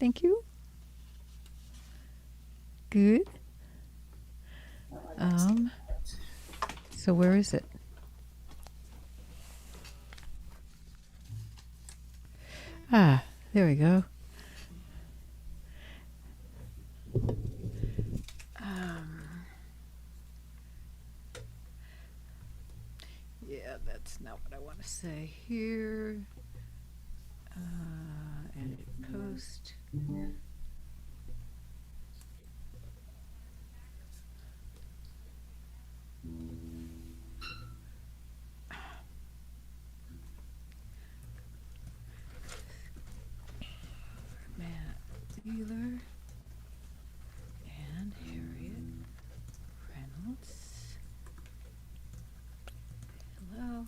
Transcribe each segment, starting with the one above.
Thank you. Good. Um, so where is it? Ah, there we go. Um, yeah, that's not what I want to say here. Edit post. Matt Wheeler and Harriet Reynolds. Hello.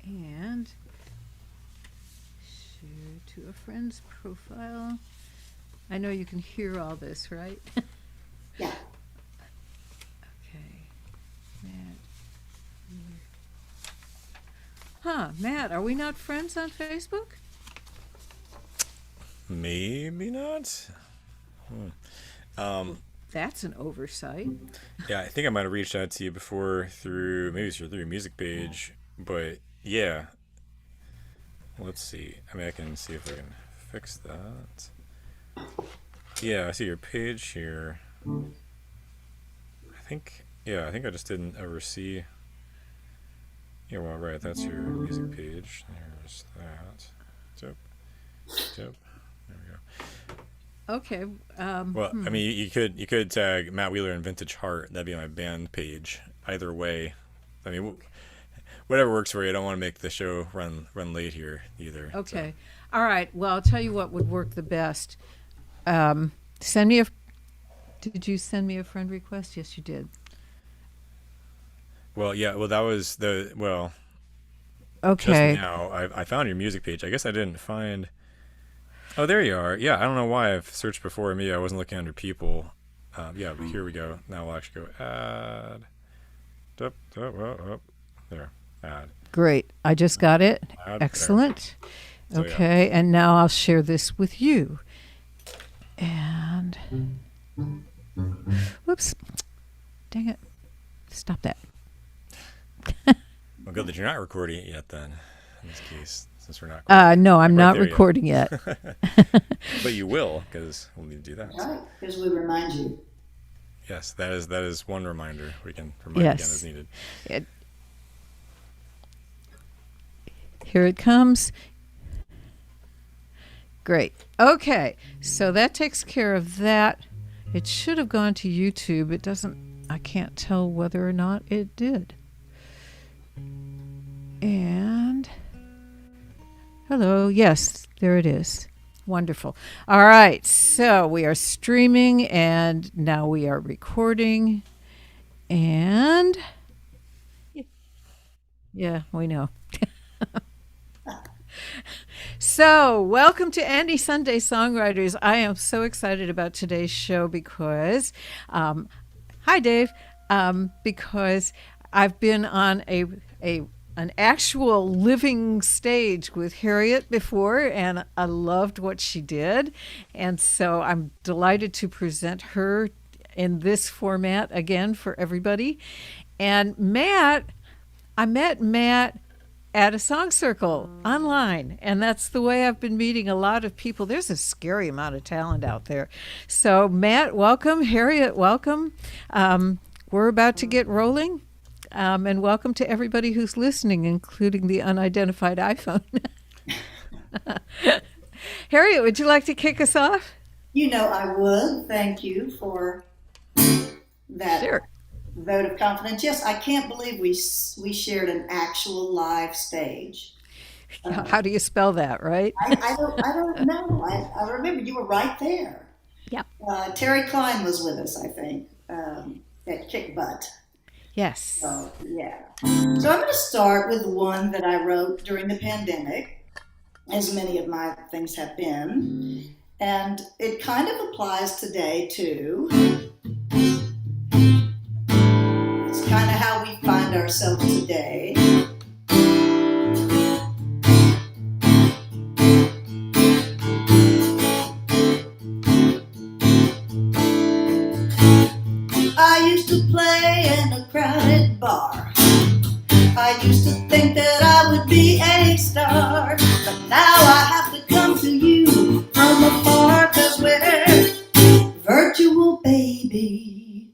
And share to a friend's profile. I know you can hear all this, right? Yeah. Okay. Matt. Huh, Matt, are we not friends on Facebook? Maybe not. That's an oversight. Yeah, I think I might have reached out to you before through maybe it's through your music page, but yeah. Let's see. I mean, I can see if I can fix that. Yeah, I see your page here. I think I just didn't ever see. Yeah, well, right, that's your music page. There's that. Yep. Yep. There we go. Okay. Well, I mean, you could tag Matt Wheeler and Vintage Heart. That'd be my band page. Either way, I mean, whatever works for you. I don't want to make the show run late here either. Okay. All right. Well, I'll tell you what would work the best. Send me a. Did you send me a friend request? Yes, you did. Well, yeah. Well, that was the well. Okay. Just now, I found your music page. I guess I didn't find. Oh, there you are. Yeah, I don't know why I've searched before me. I wasn't looking under people. Yeah, but here we go. Now we'll actually go add. There, add. Great. I just got it. Add Excellent. So, yeah. Okay. And now I'll share this with you. And. Whoops. Dang it. Stop that. Well, good that you're not recording it yet then, in this case, since we're not. No, I'm Right not there yet. recording yet. But you will, because we'll need to do that. Right, because we remind you. Yes, that is one reminder. We can remind again as needed. Here it comes. Great. Okay, so that takes care of that. It should have gone to YouTube. It doesn't. I can't tell whether or not it did. And hello. Yes, there it is. Wonderful. All right. So we are streaming and now we are recording. And yeah, we know. So, welcome to Andy Sunday Songwriters. I am so excited about today's show because, hi Dave, because I've been on an actual living stage with Harriet before, and I loved what she did, and so I'm delighted to present her in this format again for everybody. And Matt, I met Matt at a song circle online, and that's the way I've been meeting a lot of people. There's a scary amount of talent out there. So Matt, welcome. Harriet, welcome. We're about to get rolling, and welcome to everybody who's listening, including the unidentified iPhone. Harriet, would you like to kick us off? You know I would. Thank you for that. Sure. Vote of confidence. Yes, I can't believe we shared an actual live stage. How do you spell that, right? I don't know. I remember you were right there. Yep. Terry Klein was with us, I think, at Kick Butt. Yes. So, yeah. So I'm going to start with one that I wrote during the pandemic, as many of my things have been. And it kind of applies today, too. ourselves today. I used to play in a crowded bar. I used to think that I would be a star, but now I have to come to you from afar, 'cause we're virtual, baby.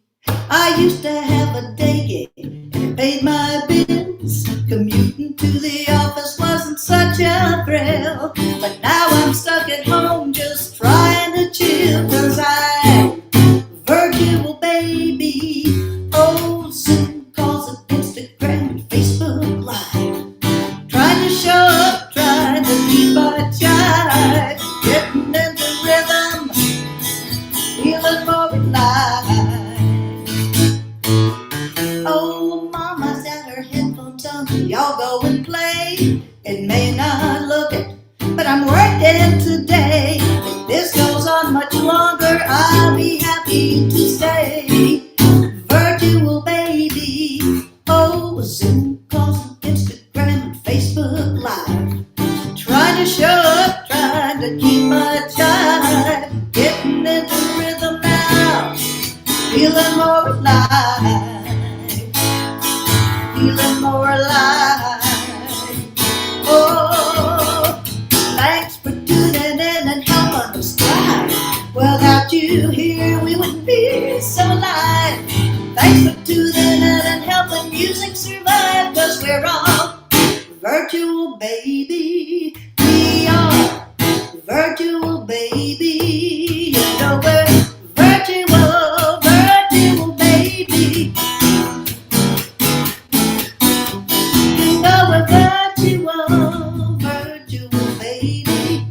I used to have a day gig and it paid my bills. Commuting to the office wasn't such a thrill, but now I'm stuck at home just trying to chill, 'cause I'm virtual, baby. Oh, Zoom calls and Instagram and Facebook Live. Trying to show up, trying to keep my jive. Getting into rhythm, feeling more alive. Oh, Mama's got her headphones on. Y'all go and play. It may not look it, but I'm working today. If this goes on much longer, I'll be happy to stay. Virtual, baby. Oh, Zoom calls and Instagram and Facebook Live. Trying to show up, trying to keep my jive. Getting into rhythm now, feeling more alive. Feeling more alive. Oh, thanks for tuning in and helping us thrive. Without you here, we wouldn't be so alive. Thanks for tuning in and helping music survive, 'cause we're all virtual, baby. We are virtual, baby. You know we're virtual, virtual, baby. You know we're virtual, virtual, baby.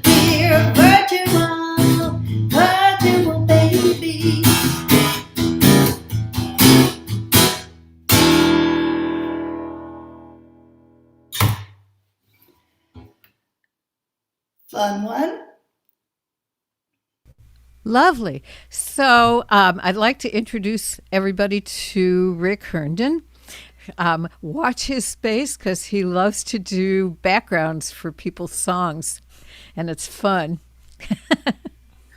We're virtual, virtual, baby. Fun one. Lovely. So I'd like to introduce everybody to Rick Herndon. Watch his space because he loves to do backgrounds for people's songs, and it's fun.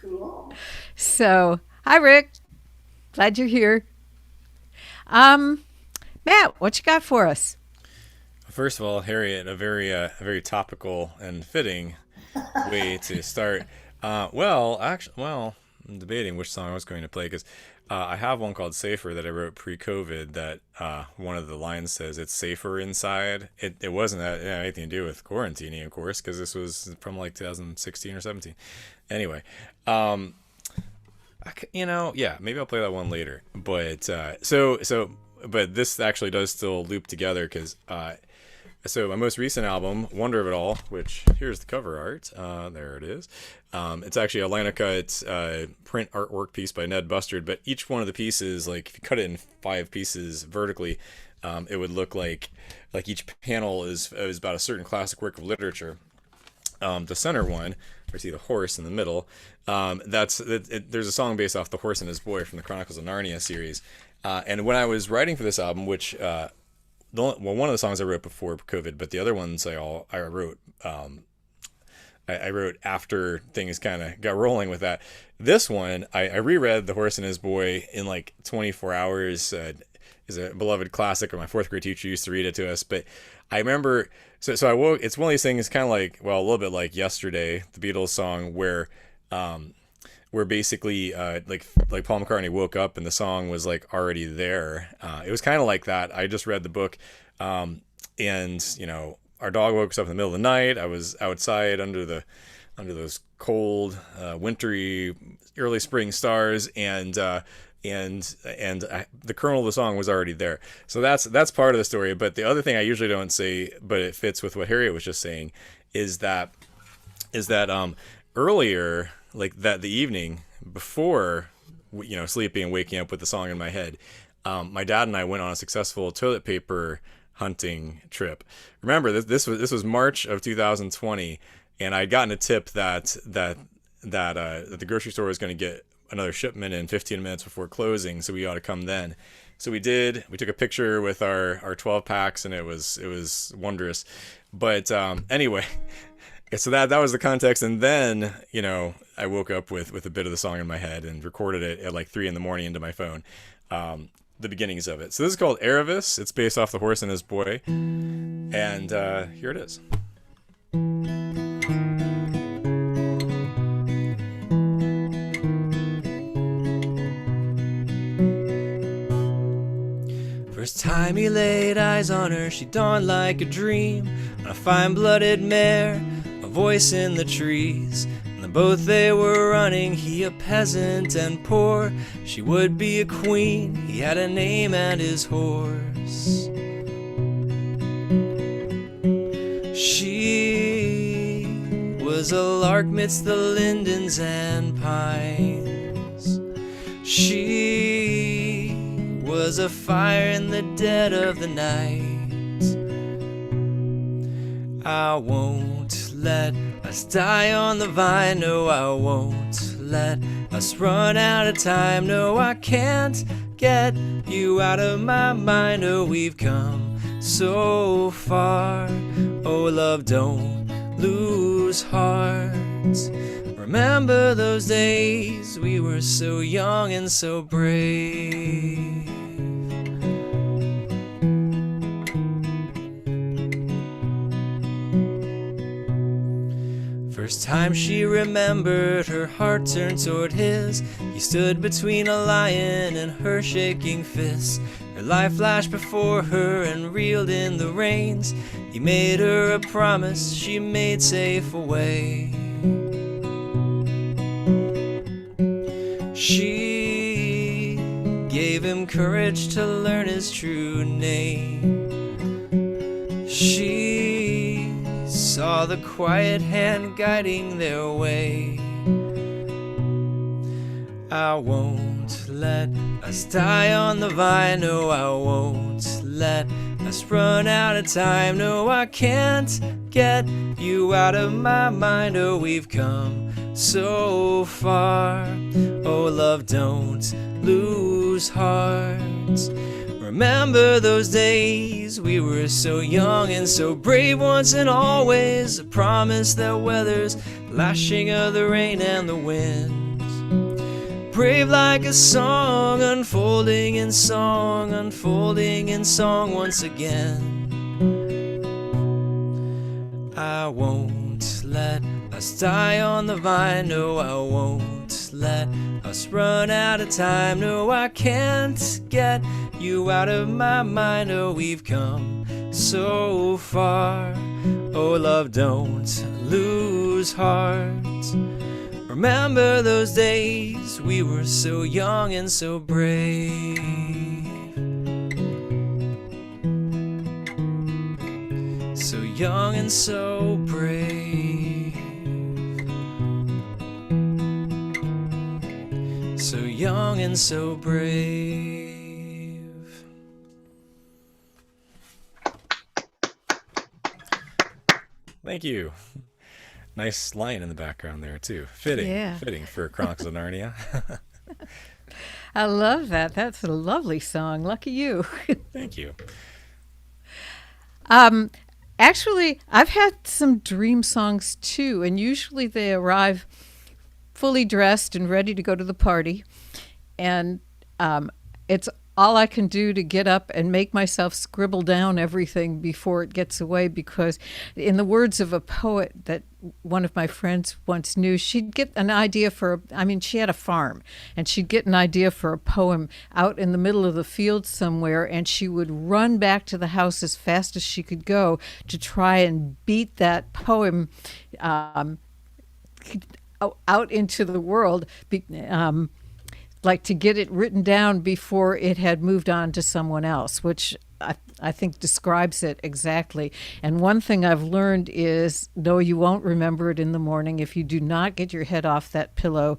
Cool. So, hi, Rick. Glad you're here. Matt, what you got for us? First of all, Harriet, a very topical and fitting way to start. I'm debating which song I was going to play because I have one called "Safer" that I wrote pre-COVID. That one of the lines says it's safer inside. It wasn't that it had anything to do with quarantining, of course, because this was from like 2016 or 17. Anyway, yeah, maybe I'll play that one later. But but this actually does still loop together because. So my most recent album, Wonder of It All, which here's the cover art. There it is. It's actually a Linocut print artwork piece by Ned Bustard. But each one of the pieces, like if you cut it in 5 pieces vertically, it would look like each panel is about a certain classic work of literature. The center one, where you see the horse in the middle, there's a song based off The Horse and His Boy from the Chronicles of Narnia series. And when I was writing for this album, which one of the songs I wrote before COVID, but the other ones I wrote I wrote after things kind of got rolling with that. This one I reread The Horse and His Boy in like 24 hours. Is a beloved classic, or my 4th grade teacher used to read it to us. But I remember, so I woke. It's one of these things, kind of like, well, a little bit like Yesterday, the Beatles song, where basically like Paul McCartney woke up and the song was like already there. It was kind of like that. I just read the book, and our dog woke us up in the middle of the night. I was outside under those cold, wintry, early spring stars, and the kernel of the song was already there. So that's part of the story. But the other thing I usually don't say, but it fits with what Harriet was just saying, is that earlier, like the evening before, sleeping and waking up with the song in my head, my dad and I went on a successful toilet paper hunting trip. Remember, this was March of 2020, and I'd gotten a tip that the grocery store was going to get another shipment in 15 minutes before closing, so we ought to come then. So we did. We took a picture with our 12 packs, and it was wondrous. But anyway, so that was the context, and then I woke up with a bit of the song in my head and recorded it at like 3 a.m. into my phone. The beginnings of it. So this is called Erebus. It's based off The Horse and His Boy, and here it is. First time he laid eyes on her, she dawned like a dream on a fine-blooded mare, a voice in the trees. And then both they were running, he a peasant and poor, she would be a queen, he had a name and his horse. She was a lark midst the lindens and pines. She was a fire in the dead of the night. I won't let us die on the vine. No, I won't let us run out of time. No, I can't get you out of my mind. Oh, we've come so far. Oh, love, don't lose heart. Remember those days we were so young and so brave. First time she remembered, her heart turned toward his. He stood between a lion and her shaking fists. Her life flashed before her and reeled in the reins. He made her a promise she made safe away. She gave him courage to learn his true name. She saw the quiet hand guiding their way. I won't let us die on the vine. No, I won't let us run out of time. No, I can't get you out of my mind. Oh, we've come so far. Oh, love, don't lose heart. Remember those days we were so young and so brave once and always. A promise that weathers the lashing of the rain and the winds. Brave like a song, unfolding in song once again. I won't let us die on the vine. No, I won't let us run out of time. No, I can't get you out of my mind. Oh, we've come so far. Oh, love, don't lose heart. Remember those days we were so young and so brave. So young and so brave. So young and so brave. Thank you. Nice lion in the background there too. Fitting for Chronicles of Narnia. I love that. That's a lovely song. Lucky you. Thank you. Actually, I've had some dream songs too, and usually they arrive fully dressed and ready to go to the party. And it's all I can do to get up and make myself scribble down everything before it gets away, because in the words of a poet that one of my friends once knew, she'd get an idea she had a farm, and she'd get an idea for a poem out in the middle of the field somewhere, and she would run back to the house as fast as she could go to try and beat that poem out into the world, like to get it written down before it had moved on to someone else, which I think describes it exactly. And one thing I've learned is, no, you won't remember it in the morning. If you do not get your head off that pillow,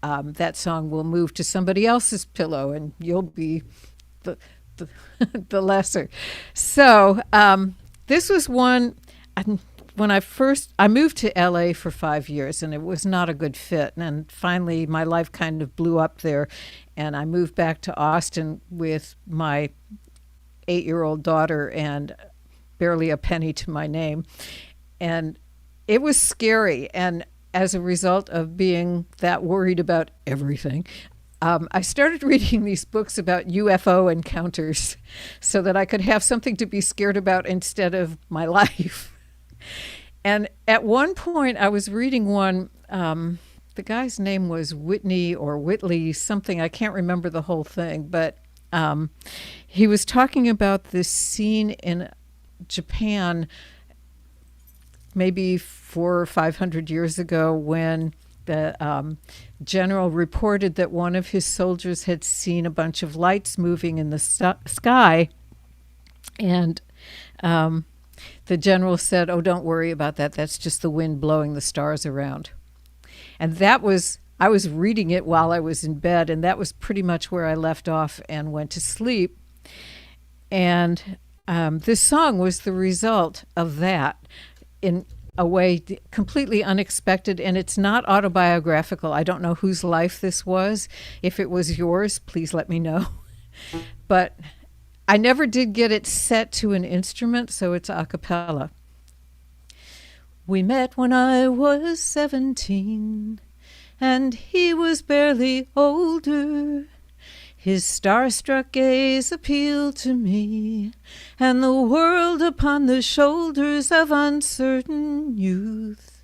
that song will move to somebody else's pillow, and you'll be the lesser. So this was one when I moved to LA for 5 years, and it was not a good fit. And finally, my life kind of blew up there, and I moved back to Austin with my 8-year-old daughter and barely a penny to my name. And it was scary. And as a result of being that worried about everything, I started reading these books about UFO encounters so that I could have something to be scared about instead of my life. And at one point, I was reading one. The guy's name was Whitney or Whitley, something. I can't remember the whole thing, but he was talking about this scene in Japan maybe 400 or 500 years ago when the general reported that one of his soldiers had seen a bunch of lights moving in the sky. And the general said, "Oh, don't worry about that. That's just the wind blowing the stars around." And I was reading it while I was in bed, and that was pretty much where I left off and went to sleep. And this song was the result of that in a way completely unexpected, and it's not autobiographical. I don't know whose life this was. If it was yours, please let me know. But I never did get it set to an instrument, so it's a cappella. We met when I was 17, and he was barely older. His starstruck gaze appealed to me, and the world upon the shoulders of uncertain youth.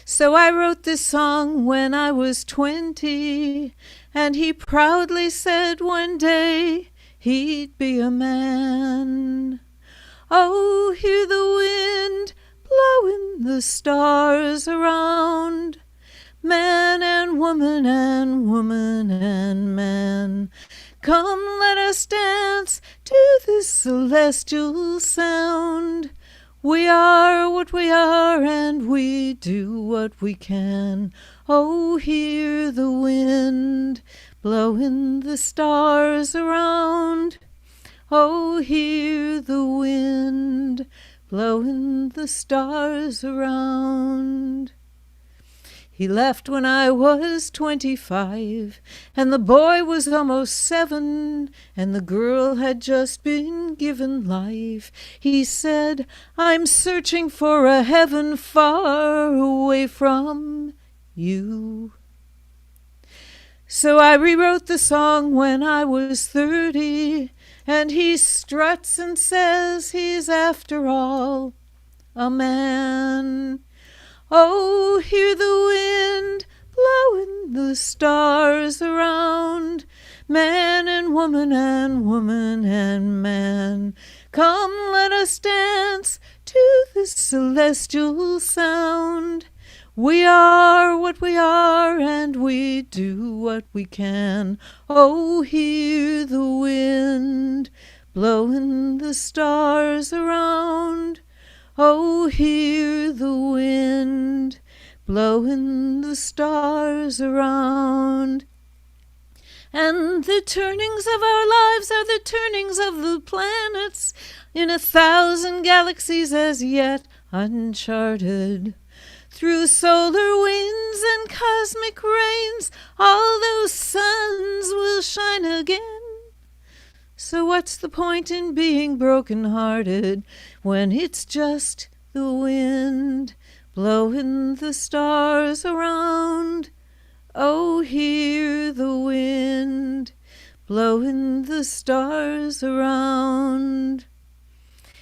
So I wrote this song when I was 20, and he proudly said one day he'd be a man. Oh, hear the wind blowing the stars around. Man and woman and woman and man, come let us dance to this celestial sound. We are what we are and we do what we can. Oh, hear the wind blowing the stars around. Oh, hear the wind blowing the stars around. He left when I was 25, and the boy was almost 7, and the girl had just been given life. He said, I'm searching for a heaven far away from you. So I rewrote the song when I was 30, and he struts and says he's after all a man. Oh, hear the wind blowing the stars around. Man and woman and woman and man, come let us dance to this celestial sound. We are what we are and we do what we can. Oh, hear the wind blowing the stars around. Oh, hear the wind blowing the stars around. And the turnings of our lives are the turnings of the planets in 1,000 galaxies as yet uncharted. Through solar winds and cosmic rains, all those suns will shine again. So what's the point in being broken-hearted when it's just the wind blowing the stars around? Oh, hear the wind blowing the stars around.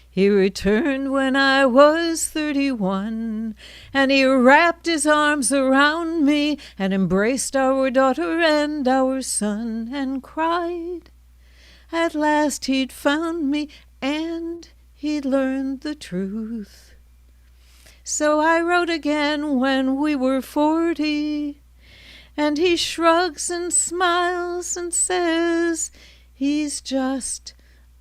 He returned when I was 31, and he wrapped his arms around me and embraced our daughter and our son and cried. At last he'd found me, and he'd learned the truth. So I wrote again when we were 40, and he shrugs and smiles and says he's just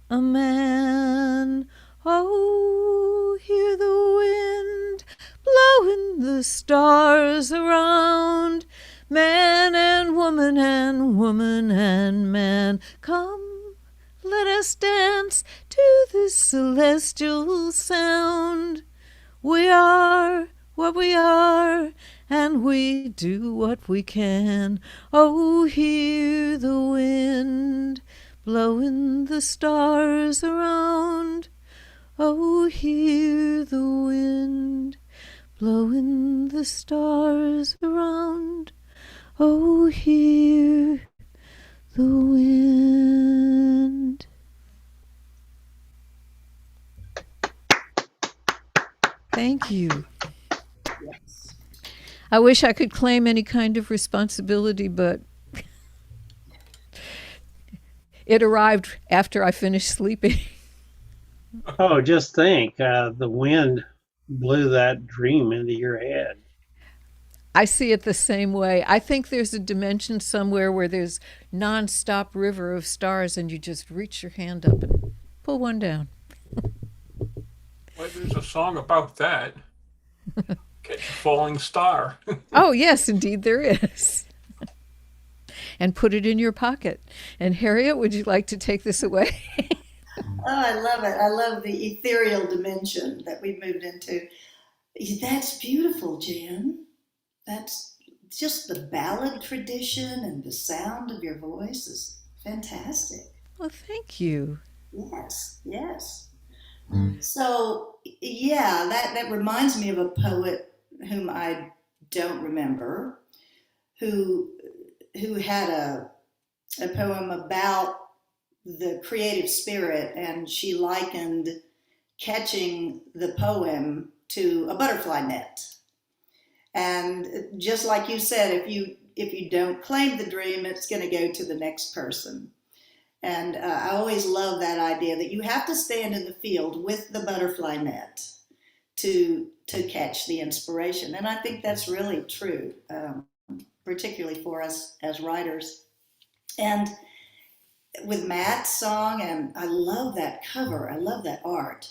a man. Oh, hear the wind blowing the stars around. Man and woman and woman and man, come let us dance to this celestial sound. We are what we are, and we do what we can. Oh, hear the wind blowing the stars around. Oh, hear the wind blowing the stars around. Oh, hear the wind. Thank you. Yes. I wish I could claim any kind of responsibility, but it arrived after I finished sleeping. Oh, just think, the wind blew that dream into your head. I see it the same way. I think there's a dimension somewhere where there's nonstop river of stars and you just reach your hand up and pull one down. Well, there's a song about that. Catch a falling star. Oh, yes, indeed there is. And put it in your pocket. And Harriet, would you like to take this away? Oh, I love it. I love the ethereal dimension that we've moved into. That's beautiful, Jan. That's just the ballad tradition and the sound of your voice is fantastic. Well, thank you. Yes, yes. So, yeah, that reminds me of a poet whom I don't remember, who had a poem about the creative spirit, and she likened catching the poem to a butterfly net. And just like you said, if you don't claim the dream, it's going to go to the next person. And I always love that idea that you have to stand in the field with the butterfly net to catch the inspiration. And I think that's really true, particularly for us as writers. And with Matt's song, and I love that cover. I love that art.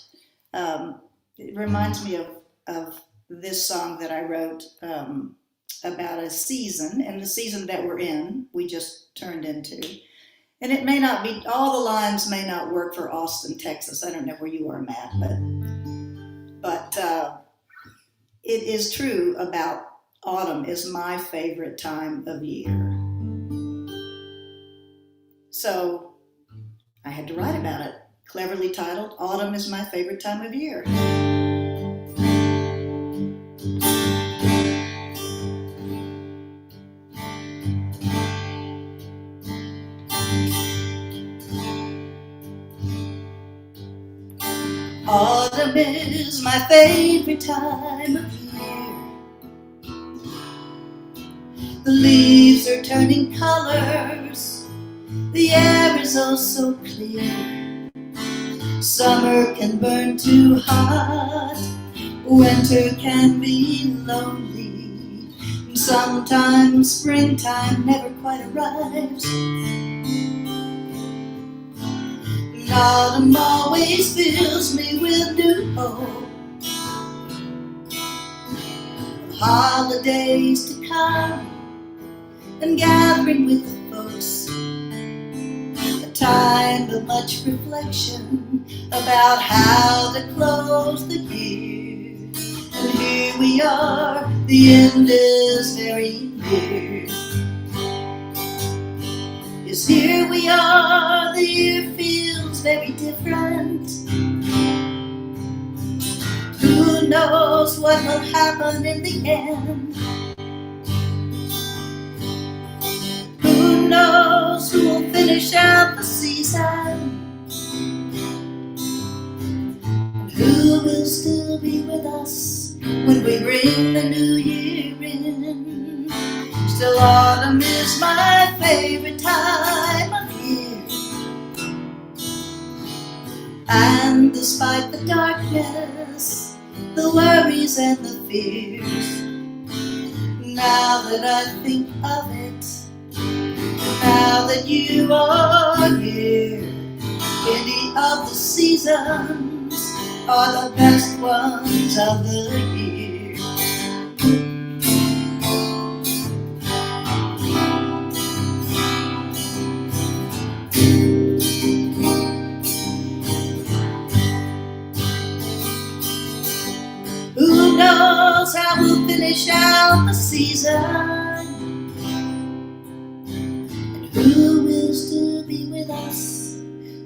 It reminds me of this song that I wrote about a season, and the season that we're in, we just turned into. And it may not be, all the lines may not work for Austin, Texas. I don't know where you are, Matt, but it is true about autumn is my favorite time of year. So I had to write about it, cleverly titled, Autumn is My Favorite Time of Year. Autumn is my favorite time of year. The leaves are turning colors. The air is oh so clear. Summer can burn too hot. Winter can be lonely. Sometimes springtime never quite arrives. Autumn always fills me with new hope. Holidays to come and gathering with the folks. A time of much reflection about how to close the year. And here we are, the end is very near. Yes, here we are, the year feels very different. Who knows what will happen in the end? Who knows who will finish out the season? And who will still be with us when we bring the new year in? Still, autumn is my favorite time of year. And despite the darkness, the worries and the fears, now that I think of it, now that you are here, any of the seasons are the best ones of the year. Who finish out the season. And who will still be with us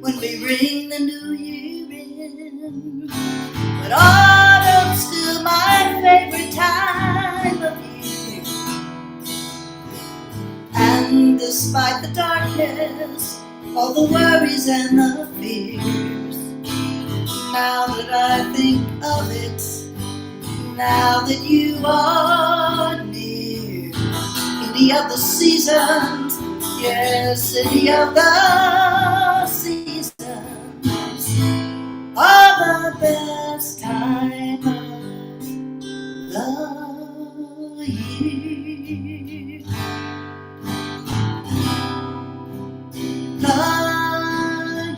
when we ring the new year in? But autumn's still my favorite time of year. And despite the darkness, all the worries and the fears, now that I think of it, now that you are near, any of the seasons, yes, any of the seasons are the best time of the year. The year.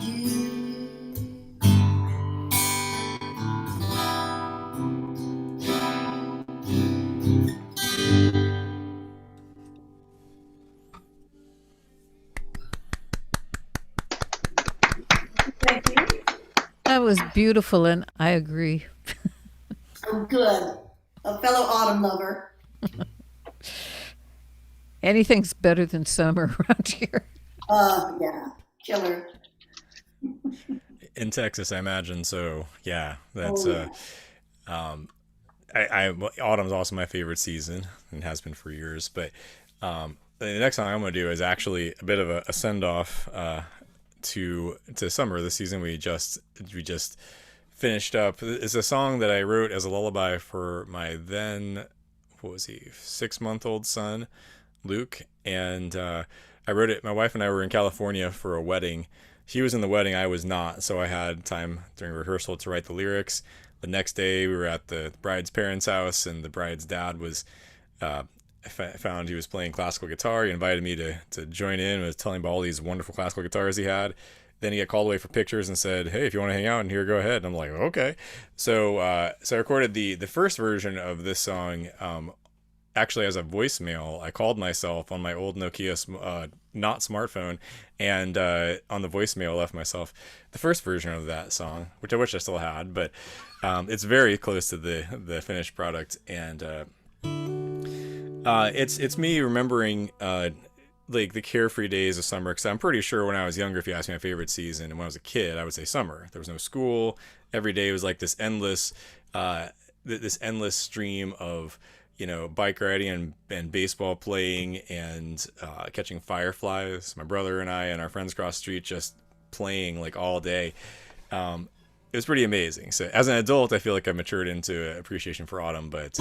Thank you. That was beautiful, and I agree. Oh, good. A fellow autumn lover. Anything's better than summer around here. Yeah, killer. In Texas, I imagine. So yeah, that's Oh, autumn's also my favorite season and has been for years. But the next song I'm going to do is actually a bit of a send off to summer. The season we just finished up. It's a song that I wrote as a lullaby for my then, what was he, 6-month-old son, Luke. And I wrote it. My wife and I were in California for a wedding. She was in the wedding, I was not, so I had time during rehearsal to write the lyrics. The next day we were at the bride's parents' house, and the bride's dad was found he was playing classical guitar. He invited me to join in and was telling about all these wonderful classical guitars he had. Then he got called away for pictures and said, "Hey, if you want to hang out in here, go ahead." And I'm like, "Okay." So I recorded the first version of this song actually as a voicemail. I called myself on my old Nokia not smartphone, and on the voicemail left myself the first version of that song, which I wish I still had, but it's very close to the finished product. And it's me remembering like the carefree days of summer, because I'm pretty sure when I was younger, if you asked me my favorite season, and when I was a kid, I would say summer. There was no school. Every day was like this endless stream of, you know, bike riding and baseball playing and catching fireflies. My brother and I and our friends across the street just playing like all day. It was pretty amazing. So as an adult, I feel like I matured into appreciation for autumn. But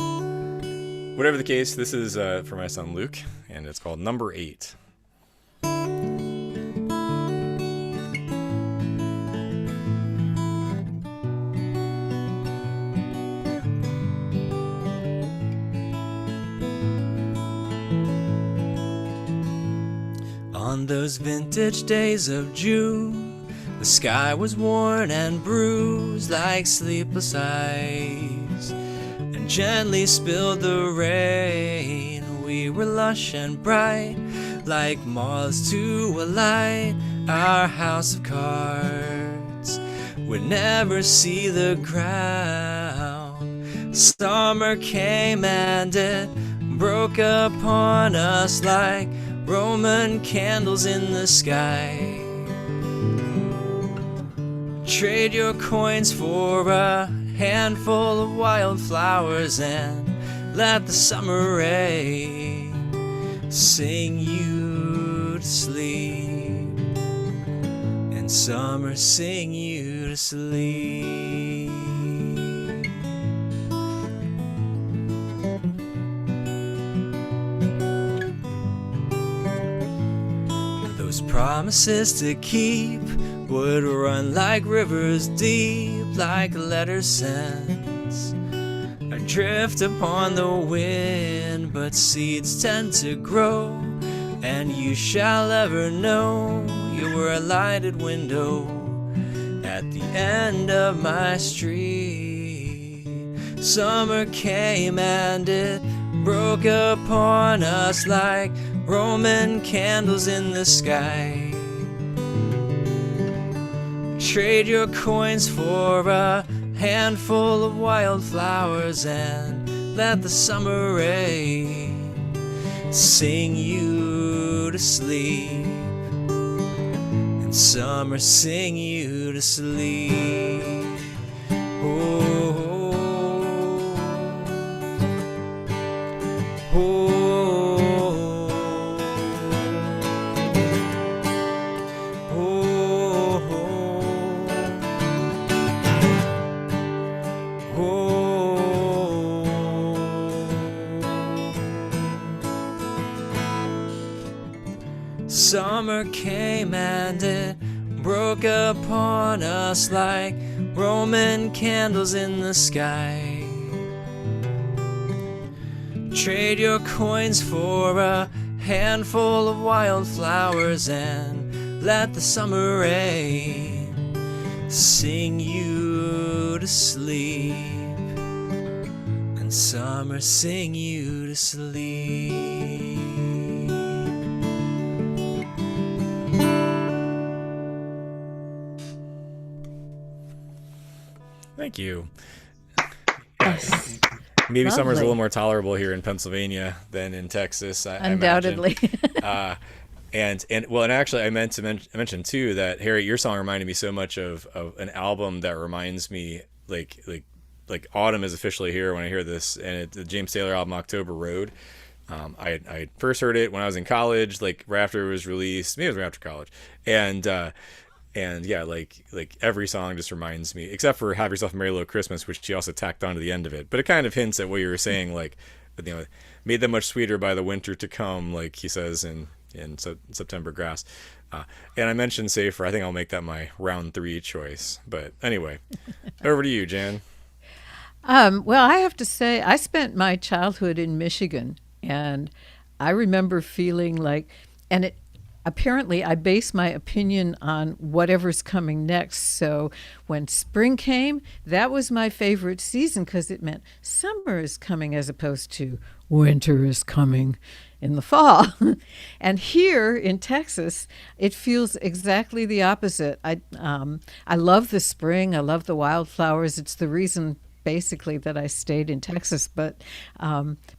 whatever the case, this is for my son Luke, and it's called Number 8. On those vintage days of June, the sky was worn and bruised like sleepless ice, and gently spilled the rain. We were lush and bright, like moths to a light. Our house of cards would never see the ground. Summer came and it broke upon us like Roman candles in the sky. Trade your coins for a handful of wildflowers and let the summer rain sing you to sleep, and summer sing you to sleep. Those promises to keep would run like rivers deep, like letters sent adrift upon the wind. But seeds tend to grow, and you shall ever know you were a lighted window at the end of my street. Summer came and it broke upon us like Roman candles in the sky. Trade your coins for a handful of wildflowers and let the summer rain sing you to sleep, and summer sing you to sleep. Oh, oh, summer came and it broke upon us like Roman candles in the sky. Trade your coins for a handful of wildflowers and let the summer rain sing you to sleep, and summer sing you to sleep. Thank you. Yes. Maybe summer's a Lovely. little more tolerable here in Pennsylvania than in Texas. I Undoubtedly. imagine. And actually, I meant to mention too that Harry, your song reminded me so much of an album that reminds me like autumn is officially here when I hear this, and it's the James Taylor album October Road. I first heard it when I was in college, like right after it was released. Maybe it was right after college, and yeah, like every song just reminds me, except for "Have Yourself a Merry Little Christmas," which she also tacked onto the end of it. But it kind of hints at what you were saying, like, you know, made them much sweeter by the winter to come, like he says in September Grass. And I mentioned Safer. I think I'll make that my round 3 choice. But anyway, over to you, Jan. Well, I have to say, I spent my childhood in Michigan, and I remember feeling like, and it apparently I base my opinion on whatever's coming next. So when spring came, that was my favorite season because it meant summer is coming as opposed to winter is coming in the fall. And here in Texas, it feels exactly the opposite. I love the spring. I love the wildflowers. It's the reason basically that I stayed in Texas, but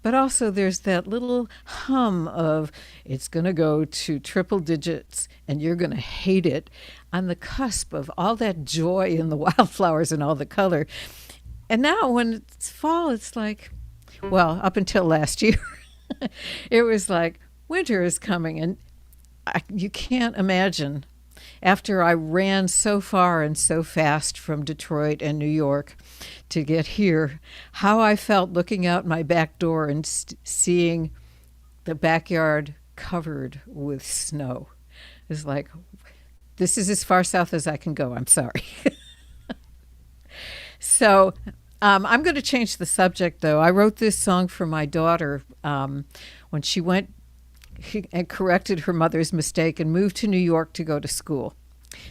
also there's that little hum of it's going to go to triple digits and you're going to hate it, on the cusp of all that joy in the wildflowers and all the color. And now when it's fall, it's like, well, up until last year, it was like winter is coming, and you can't imagine. After I ran so far and so fast from Detroit and New York to get here, how I felt looking out my back door and seeing the backyard covered with snow. It was like, this is as far south as I can go. I'm sorry. So I'm going to change the subject, though. I wrote this song for my daughter when she went and corrected her mother's mistake and moved to New York to go to school.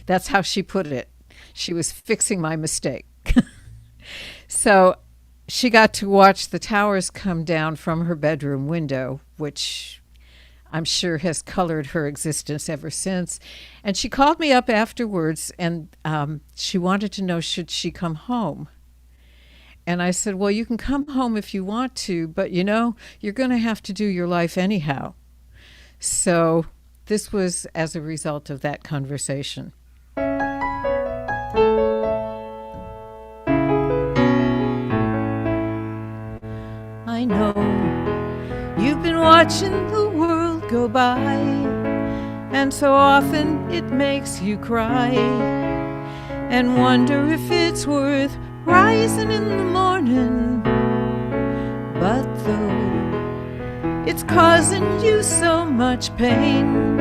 That's how she put it. She was fixing my mistake. So she got to watch the towers come down from her bedroom window, which I'm sure has colored her existence ever since. And she called me up afterwards, and she wanted to know, should she come home? And I said, well, you can come home if you want to, but you're going to have to do your life anyhow. So this was as a result of that conversation. I know you've been watching the world go by, and so often it makes you cry and wonder if it's worth rising in the morning. But though it's causing you so much pain,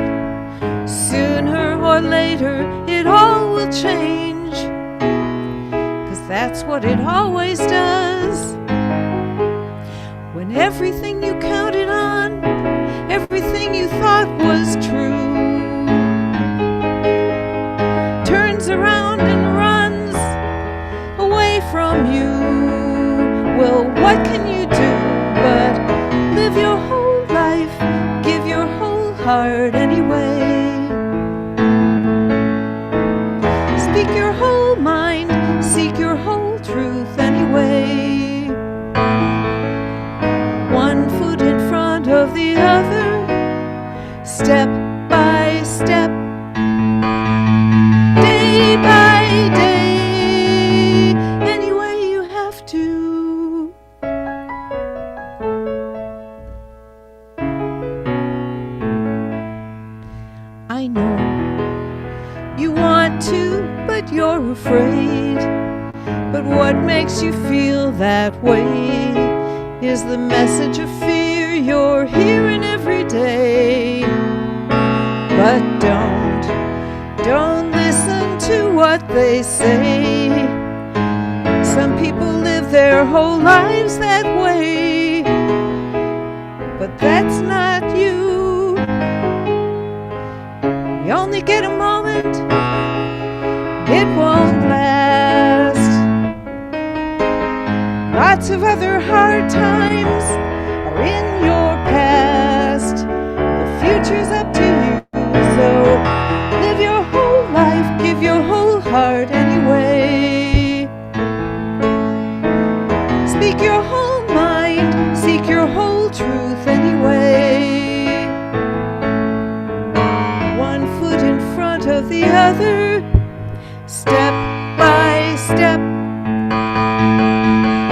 sooner or later it all will change, 'cause that's what it always does. When everything you counted on, everything you thought was true, turns around and runs away from you, well, what can you do but live your whole life, give your whole heart anyway? Speak your whole mind, seek your whole truth anyway. you afraid? But what makes you feel that way is the message of fear you're hearing every day. But don't listen to what they say. Some people live their whole lives that way, but that's not you. You only get a moment, it won't last. Lots of other hard times are in your past. The future's up to you, so live your whole life, give your whole heart anyway. Speak your whole mind, seek your whole truth anyway. One foot in front of the other, step by step,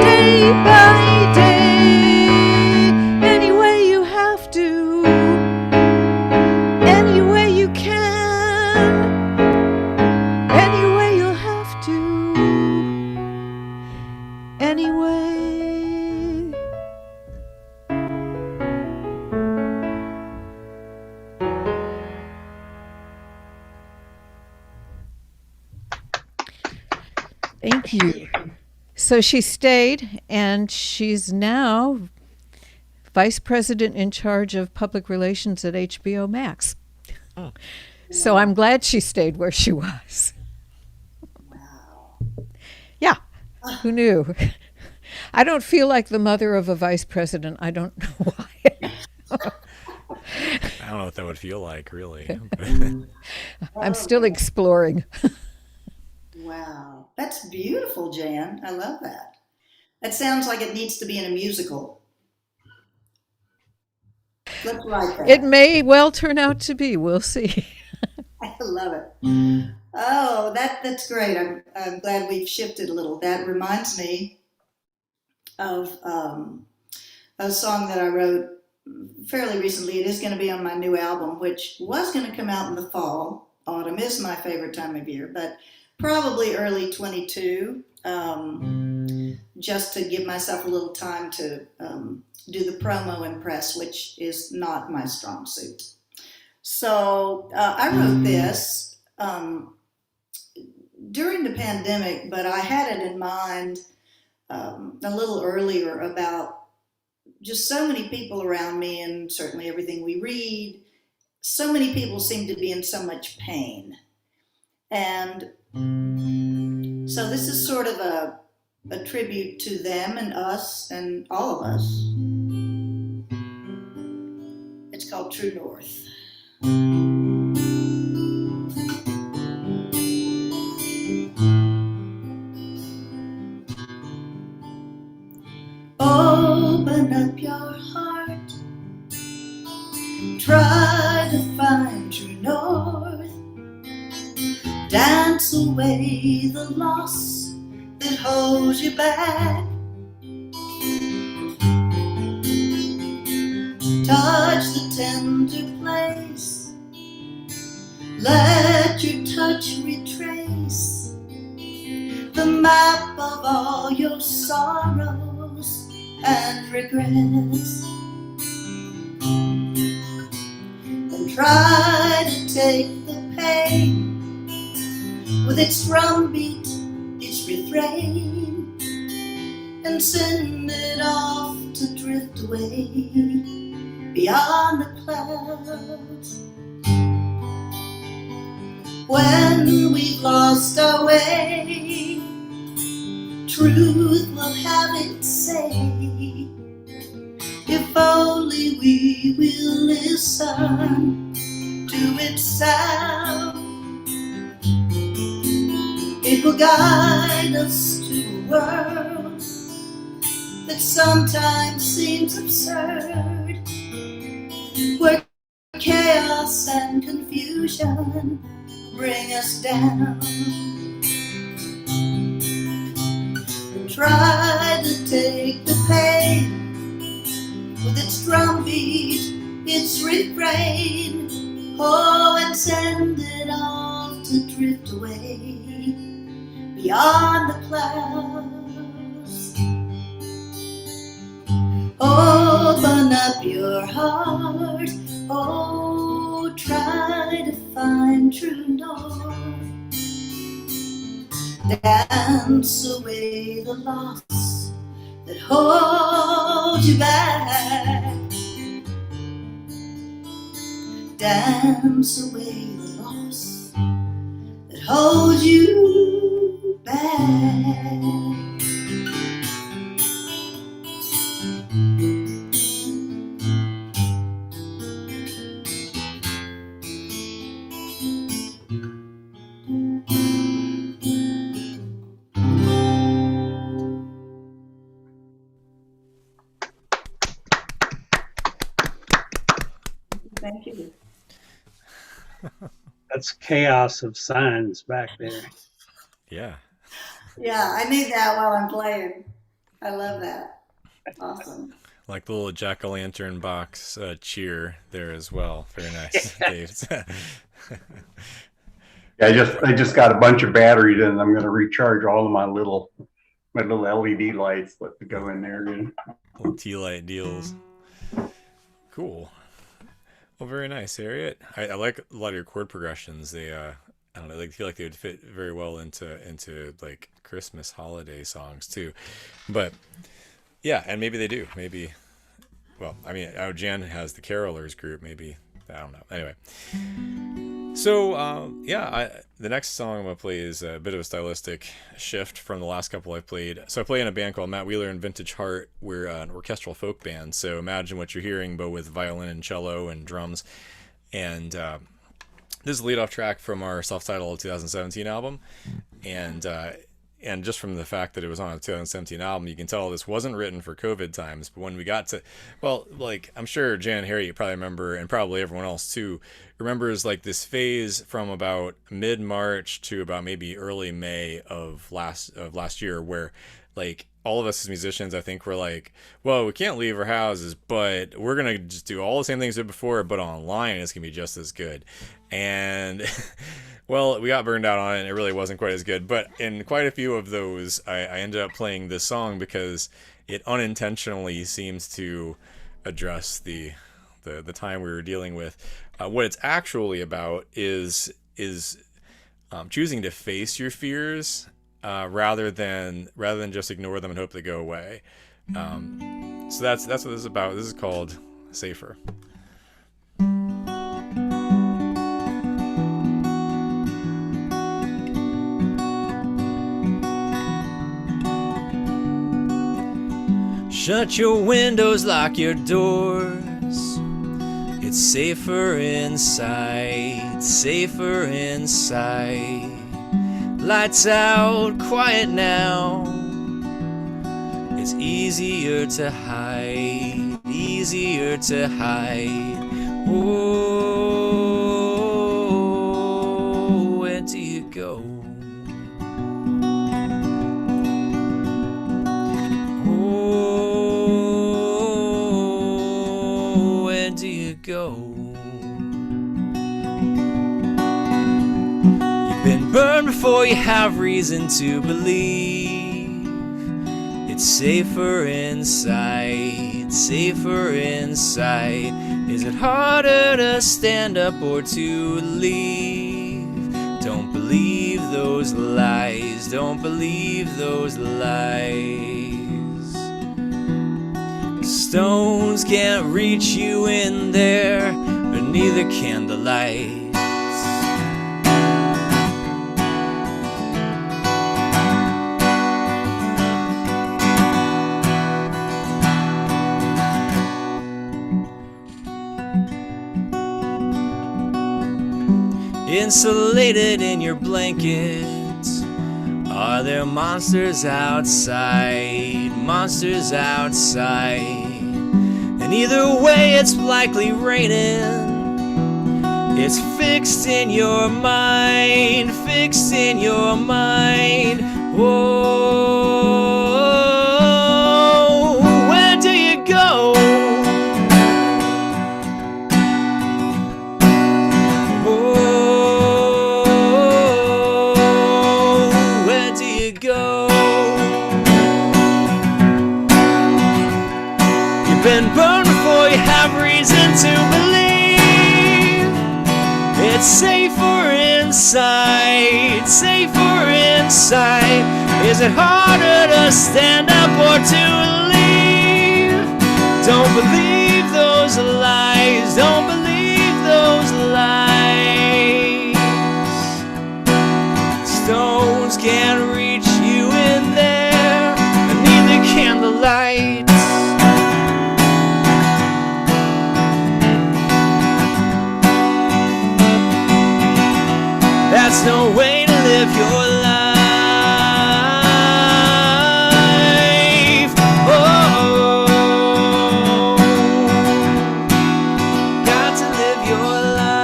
day by day, any way you have to, any way you can, any way you'll have to, anyway. Thank you. So she stayed, and she's now vice president in charge of public relations at HBO Max. So I'm glad she stayed where she was. Wow. Yeah, who knew? I don't feel like the mother of a vice president. I don't know why. I don't know what that would feel like, really. I'm still exploring. Wow. That's beautiful, Jan. I love that. That sounds like it needs to be in a musical. Let's write that. It may well turn out to be. We'll see. I love it. Oh, that's great. I'm glad we've shifted a little. That reminds me of a song that I wrote fairly recently. It is going to be on my new album, which was going to come out in the fall. Autumn is my favorite time of year, but probably early 22, just to give myself a little time to do the promo and press, which is not my strong suit. So I wrote this during the pandemic, but I had it in mind a little earlier about just so many people around me, and certainly everything we read. So many people seem to be in so much pain. And so this is sort of a tribute to them and us and all of us. It's called True North. Open up your heart, try to find true north, dance away the loss that holds you back, touch the tender place, let your touch retrace the map of all your sorrows and regrets, and try to take the pain with its drumbeat, its refrain, and send it off to drift away beyond the clouds. When we've lost our way, truth will have its say. If only we will listen to its sound, it will guide us to a world that sometimes seems absurd, where chaos and confusion bring us down. And try to take the pain with its drumbeat, its refrain, oh, and send it off to drift away beyond the clouds. Open up your heart, oh, try to find true north. Dance away the loss that holds you back. Dance away the loss that holds you back. Thank you. That's chaos of signs back there. Yeah. Yeah, I need that while I'm playing. I love that. Awesome. Like the little jack-o'-lantern box cheer there as well. Very nice, Dave. Yeah, I just got a bunch of batteries and I'm going to recharge all of my little LED lights that go in there. Little tea-light deals. Cool. Well, very nice, Harriet. I like a lot of your chord progressions. They, I don't know, feel like they would fit very well into like Christmas holiday songs too. But yeah, and maybe they do. Maybe, well, I mean, Jan has the Carolers group. Maybe, I don't know. Anyway. So, the next song I'm going to play is a bit of a stylistic shift from the last couple I've played. So I play in a band called Matt Wheeler and Vintage Heart. We're an orchestral folk band. So imagine what you're hearing, but with violin and cello and drums. And this is the lead-off track from our self-titled 2017 album. And just from the fact that it was on a 2017 album, you can tell this wasn't written for COVID times. But when we got to, well, like, I'm sure Jan and Harry, you probably remember, and probably everyone else too, remembers like this phase from about mid-March to about maybe early May of last year, where like all of us as musicians, I think, were like, well, we can't leave our houses, but we're going to just do all the same things we did before, but online it's going to be just as good. And well, we got burned out on it, and it really wasn't quite as good. But in quite a few of those, I ended up playing this song because it unintentionally seems to address the time we were dealing with. What it's actually about is choosing to face your fears rather than just ignore them and hope they go away. So that's what this is about. This is called Safer. Shut your windows, lock your doors. It's safer inside, safer inside. Lights out, quiet now. It's easier to hide, easier to hide. Oh, where do you go? Go. You've been burned before you have reason to believe. It's safer inside, safer inside. Is it harder to stand up or to leave? Don't believe those lies, don't believe those lies. Stones can't reach you in there, but neither can the lights. Insulated in your blankets. Are there monsters outside? Monsters outside. And either way it's likely raining. It's fixed in your mind, fixed in your mind. Whoa, where do you go? Whoa, where do you been burned before you have reason to believe. It's safer inside, safer inside. Is it harder to stand up or to leave? Don't believe those lies, don't believe those lies. Stones can't reach you in there, and neither can the lights. That's no way to live your life. Oh, got to live your life.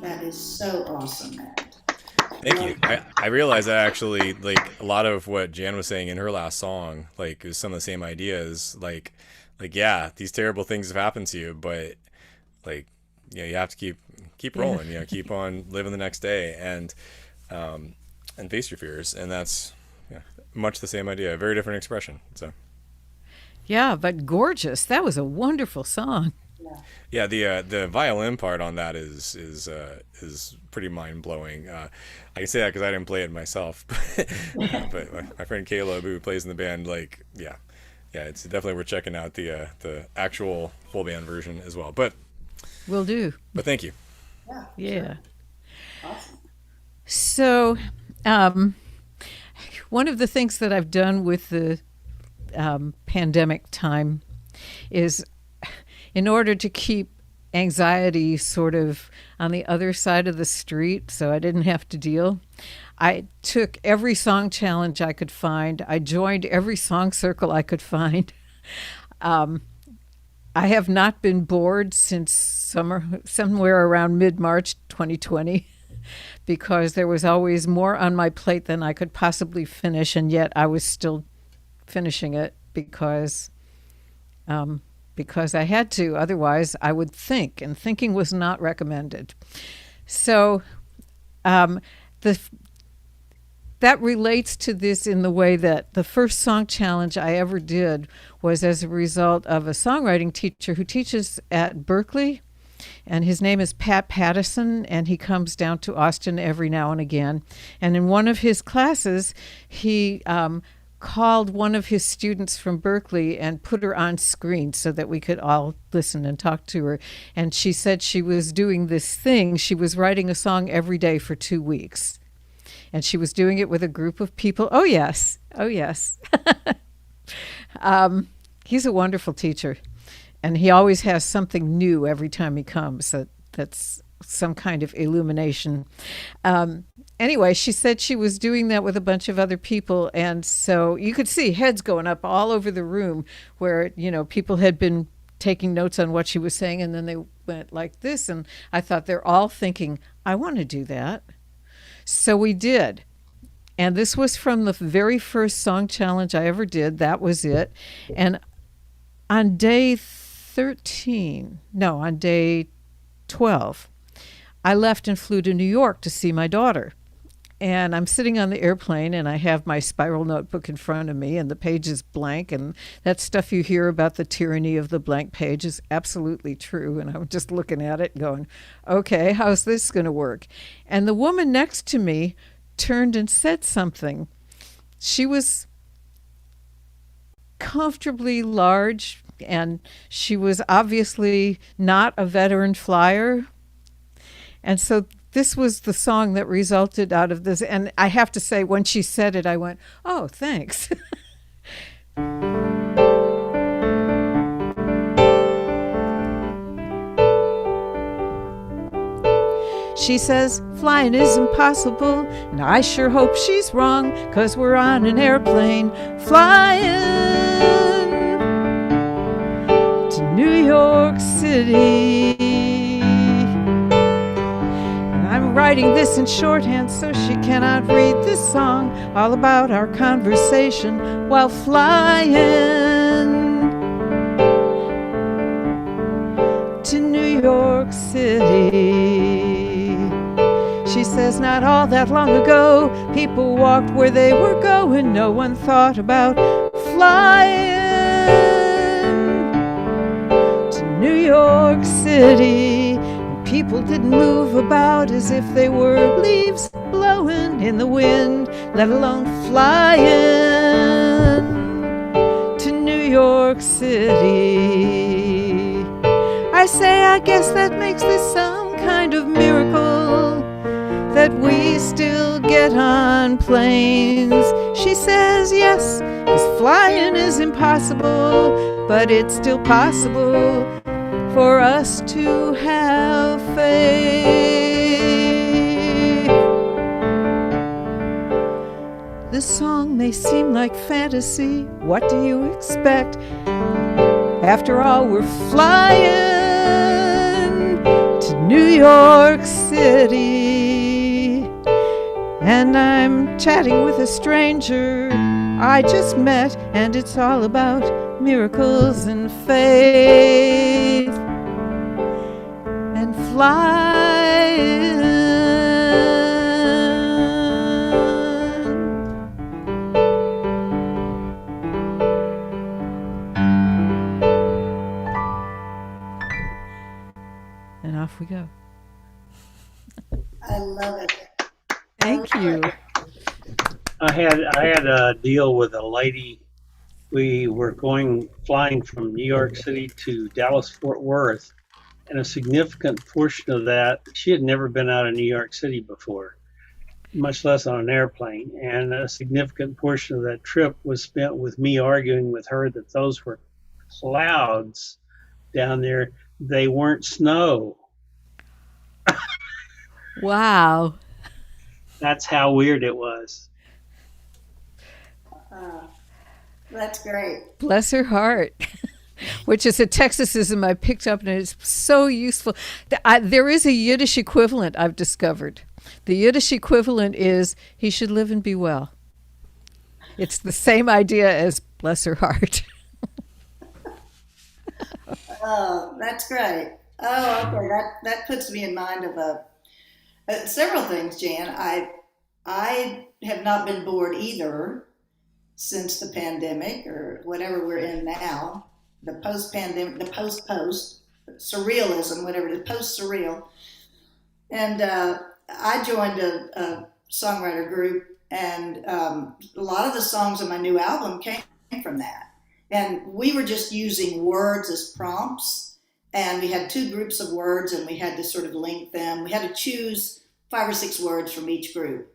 That is so awesome, Matt. Thank you. I realized that actually, like, a lot of what Jan was saying in her last song, like, is some of the same ideas. Like, yeah, these terrible things have happened to you, but, like, you have to keep rolling. Keep on living the next day, and face your fears. And that's much the same idea, a very different expression. So. Yeah, but gorgeous. That was a wonderful song. Yeah, the violin part on that is pretty mind blowing. I can say that because I didn't play it myself, but my friend Caleb, who plays in the band, it's definitely worth checking out the actual full band version as well. But Will do. But thank you. Yeah. Awesome. So, one of the things that I've done with the pandemic time is, in order to keep anxiety sort of on the other side of the street so I didn't have to deal, I took every song challenge I could find. I joined every song circle I could find. I have not been bored since somewhere around mid-March 2020, because there was always more on my plate than I could possibly finish, and yet I was still finishing it because I had to. Otherwise, I would think, and thinking was not recommended. So that relates to this in the way that the first song challenge I ever did was as a result of a songwriting teacher who teaches at Berkeley, and his name is Pat Pattison, and he comes down to Austin every now and again. And in one of his classes, he called one of his students from Berkeley and put her on screen so that we could all listen and talk to her. And she said she was doing this thing. She was writing a song every day for 2 weeks. And she was doing it with a group of people. Oh, yes. Oh, yes. He's a wonderful teacher. And he always has something new every time he comes. That's some kind of illumination. Anyway, she said she was doing that with a bunch of other people. And so you could see heads going up all over the room where, people had been taking notes on what she was saying. And then they went like this. And I thought they're all thinking, I want to do that. So we did. And this was from the very first song challenge I ever did. That was it. And on day 12, I left and flew to New York to see my daughter. And I'm sitting on the airplane, and I have my spiral notebook in front of me, and the page is blank. And that stuff you hear about the tyranny of the blank page is absolutely true. And I'm just looking at it going, okay, how's this going to work? And the woman next to me turned and said something. She was comfortably large, and she was obviously not a veteran flyer. And so this was the song that resulted out of this. And I have to say, when she said it, I went, oh, thanks. She says, flying is impossible, and I sure hope she's wrong, 'cause we're on an airplane flying to New York City. I'm writing this in shorthand so she cannot read this song, all about our conversation while flying. to New York City. She says not all that long ago, people walked where they were going. No one thought about flying to New York City. People didn't move about as if they were leaves blowing in the wind, let alone flying to New York City. I say, I guess that makes this some kind of miracle, that we still get on planes. She says yes, 'cause flying is impossible, but it's still possible for us to have faith. This song may seem like fantasy. What do you expect? After all, we're flying to New York City. And I'm chatting with a stranger I just met, and it's all about miracles and faith and flying. And off we go. I love it. Thank you. I had a deal with a lady. We were flying from New York City to Dallas Fort Worth, and a significant portion of that, she had never been out of New York City before, much less on an airplane. And a significant portion of that trip was spent with me arguing with her that those were clouds down there. They weren't snow. Wow. That's how weird it was. That's great. Bless her heart. Which is a Texasism I picked up, and it's so useful. There is a Yiddish equivalent I've discovered. The Yiddish equivalent is, he should live and be well. It's the same idea as bless her heart. Oh, that's great. Oh, okay. That puts me in mind of several things, Jan. I have not been bored either since the pandemic or whatever we're in now. The post-pandemic, the post surrealism, whatever the post-surreal. And I joined a songwriter group, and a lot of the songs on my new album came from that. And we were just using words as prompts, and we had two groups of words, and we had to sort of link them. We had to choose 5 or 6 words from each group.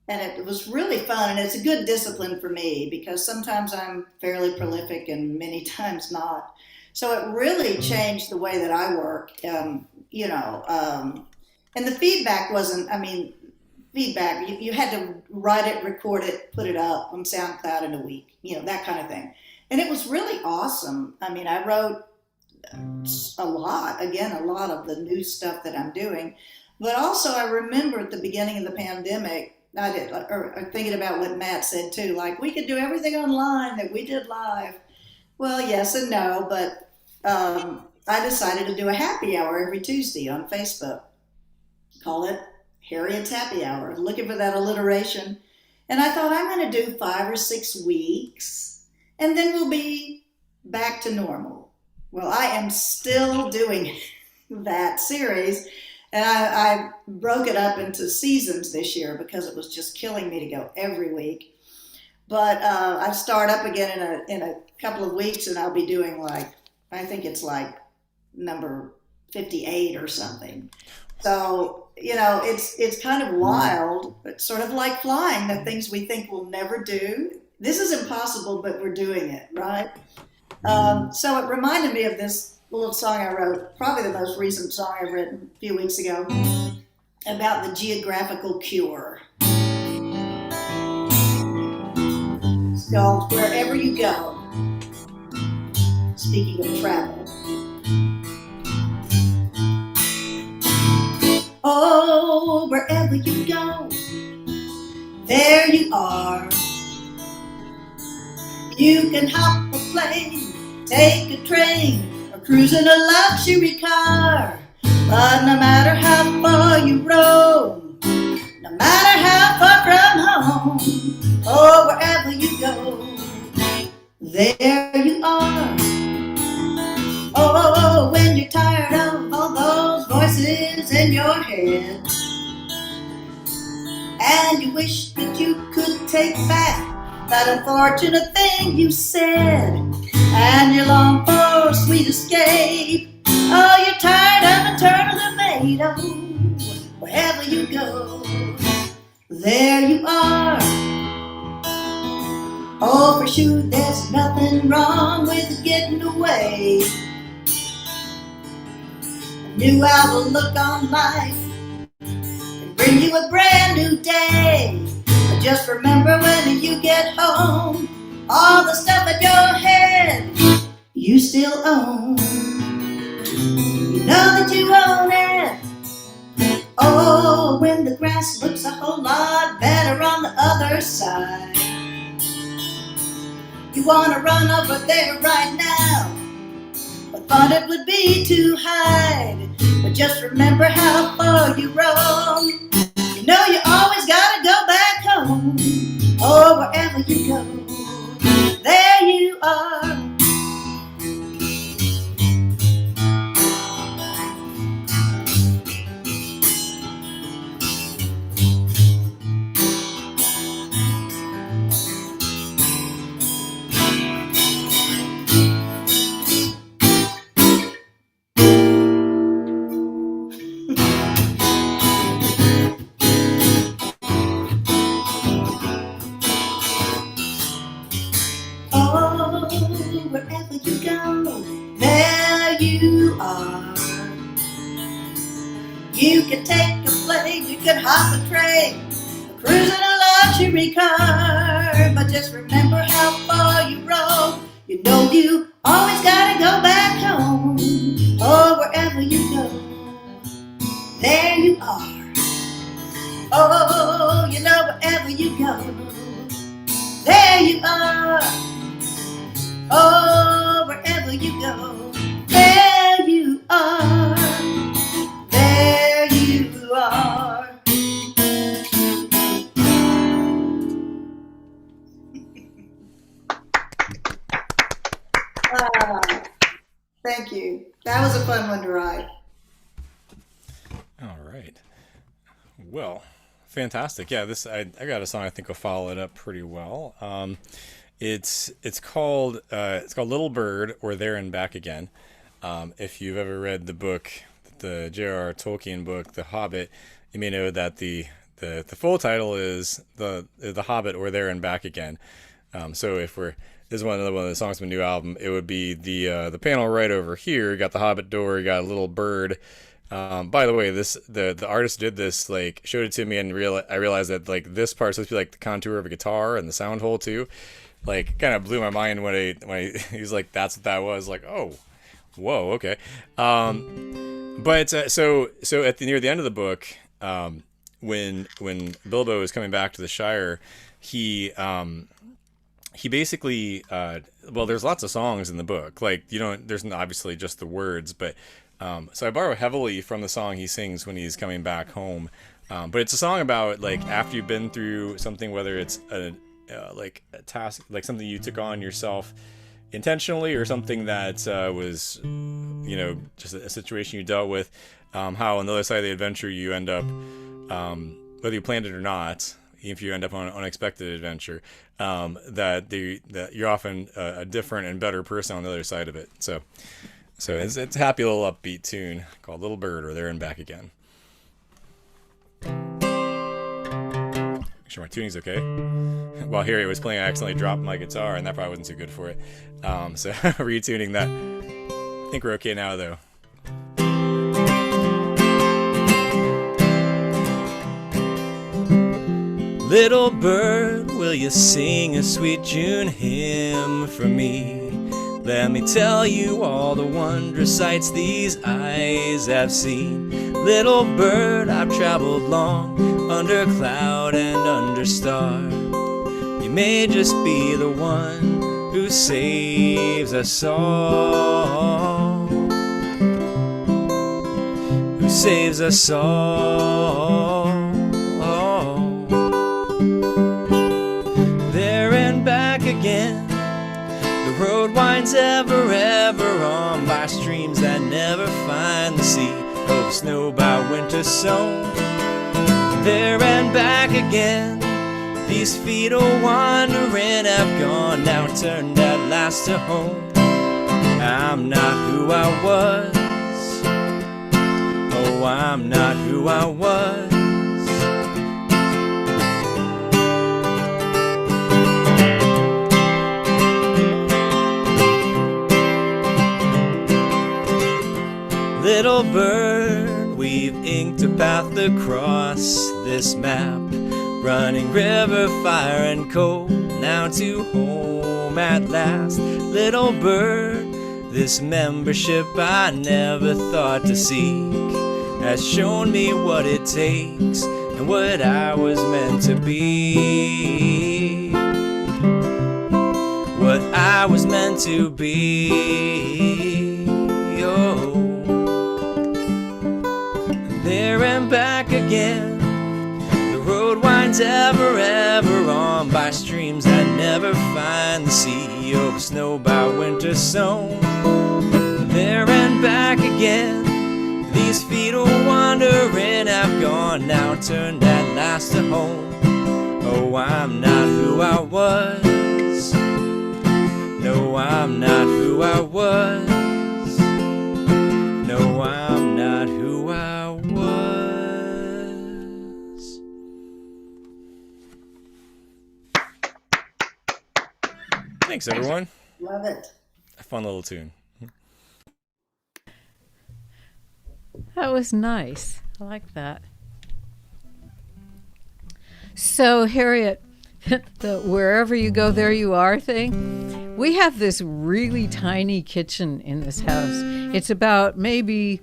And it was really fun, and it's a good discipline for me because sometimes I'm fairly prolific and many times not. So it really changed the way that I work, and the feedback wasn't, feedback, you had to write it, record it, put it up on SoundCloud in a week, that kind of thing. And it was really awesome. I wrote a lot of the new stuff that I'm doing. But also I remember at the beginning of the pandemic, thinking about what Matt said too, like we could do everything online that we did live. Well, yes and no, but I decided to do a happy hour every Tuesday on Facebook. Call it Harriet's Happy Hour, looking for that alliteration. And I thought I'm going to do 5 or 6 weeks, and then we'll be back to normal. Well, I am still doing that series. And I broke it up into seasons this year because it was just killing me to go every week. But I start up again in a couple of weeks, and I'll be doing I think it's number 58 or something. So, it's kind of wild, but sort of like flying, the things we think we'll never do. This is impossible, but we're doing it, right? So it reminded me of this little song I wrote, probably the most recent song I've written a few weeks ago, about the geographical cure. It's called Wherever You Go. Speaking of travel. Oh, wherever you go, there you are. You can hop a plane, take a train, or cruising a luxury car. But no matter how far you roam, no matter how far from home, or wherever you go, there you are. Oh, when you're tired of all those voices in your head, and you wish that you could take back that unfortunate thing you said, and you long for a sweet escape. Oh, you're tired of eternal debate. Oh, wherever you go, there you are. Oh, for sure, there's nothing wrong with getting away. A new outlook on life can bring you a brand new day. But just remember when you get home, all the stuff in your head you still own. You know that you own it. Oh, when the grass looks a whole lot better on the other side, you wanna run over there right now. What fun it would be to hide. But just remember how far you roam. You know you always gotta go back home. Oh, wherever you go, there you are. Wherever you go, there you are. You can take a plane, you can hop a train, cruise in a luxury car. But just remember how far you roam. You know you always gotta go back home. Oh, wherever you go, there you are. Oh, you know wherever you go, there you are. Oh, wherever you go, there you are. There you are. Thank you. That was a fun one to write. All right. Well, fantastic. Yeah, this I got a song I think will follow it up pretty well. It's called Little Bird or There and Back Again. If you've ever read the book, the J.R.R. Tolkien book, The Hobbit, you may know that the full title is the Hobbit or There and Back Again. So if this is one of the songs from the new album, it would be the panel right over here. You got the Hobbit door, you got a little bird. By the way, the artist did this, like, showed it to me, and I realized that, like, this part's supposed to be like the contour of a guitar and the sound hole too. Like, kind of blew my mind when he was like, that's what that was. Like, oh, whoa, okay. But so near the end of the book, when Bilbo is coming back to the Shire, he basically well, there's lots of songs in the book. Like, there's obviously just the words, but so I borrow heavily from the song he sings when he's coming back home. But it's a song about, like, after you've been through something, whether it's like a task, like something you took on yourself intentionally, or something that was, just a situation you dealt with, how on the other side of the adventure you end up, whether you planned it or not, if you end up on an unexpected adventure, that you're often a different and better person on the other side of it. So it's a happy little upbeat tune called Little Bird or There and Back Again. Make sure my tuning's okay. While Harry was playing, I accidentally dropped my guitar, and that probably wasn't too good for it. So retuning that. I think we're okay now, though. Little bird, will you sing a sweet June hymn for me? Let me tell you all the wondrous sights these eyes have seen. Little bird, I've traveled long, under cloud and under star. You may just be the one who saves us all. who saves us all. There and back again, the road winds ever, ever on by streams that never find the sea, over snow by winter sown. There and back again, these feet oh wandering have gone, now turned at last to home. I'm not who I was, oh I'm not who I was. Little bird, we've inked a path across this map, running river, fire and cold, now to home at last. Little bird, this membership I never thought to seek has shown me what it takes and what I was meant to be. What I was meant to be. Oh. There and back again, the road winds ever, ever on by streams that never find the sea, over snow by winter sown. There and back again, these feet oh wandering have gone, now turned at last to home. Oh, I'm not who I was, no, I'm not who I was, no, I'm not who I was. Thanks, everyone. Love it. A fun little tune. That was nice. I like that. So, Harriet, the wherever you go, there you are thing, we have this really tiny kitchen in this house. It's about maybe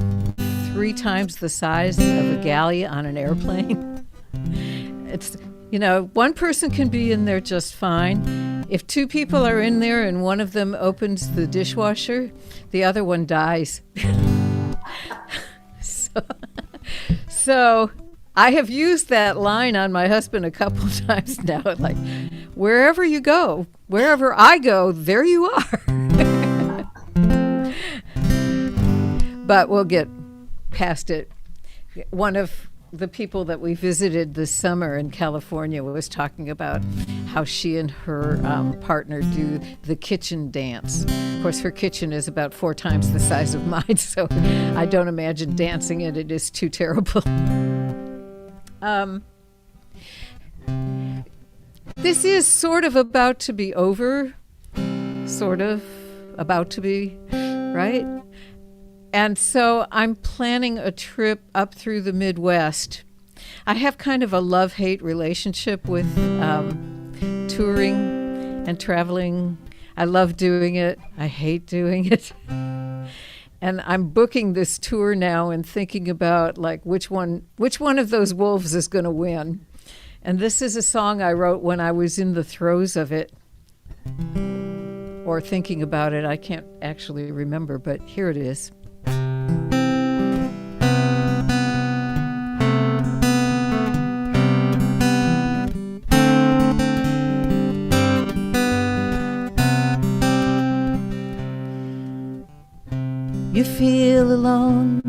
3 times the size of a galley on an airplane. It's, you know, one person can be in there just fine. If 2 people are in there and one of them opens the dishwasher, the other one dies. So I have used that line on my husband a couple times now, like, wherever you go, wherever I go, there you are. But we'll get past it. One of the people that we visited this summer in California was talking about how she and her partner do the kitchen dance. Of course, her kitchen is about 4 times the size of mine, so I don't imagine dancing in it is too terrible. This is sort of about to be over, sort of about to be, right? And so I'm planning a trip up through the Midwest. I have kind of a love-hate relationship with touring and traveling. I love doing it. I hate doing it. And I'm booking this tour now and thinking about like which one of those wolves is going to win. And this is a song I wrote when I was in the throes of it, or thinking about it. I can't actually remember, but here it is. You feel alone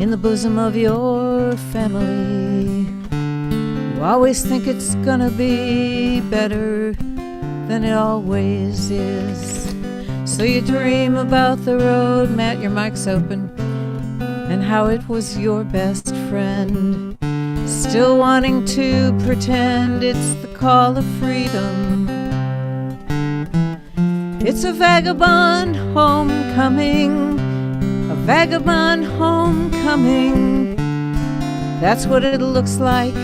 in the bosom of your family. You always think it's gonna be better than it always is. So you dream about the road, Matt, your mic's open, and how it was your best friend. Still wanting to pretend it's the call of freedom. It's a vagabond homecoming, a vagabond homecoming. That's what it looks like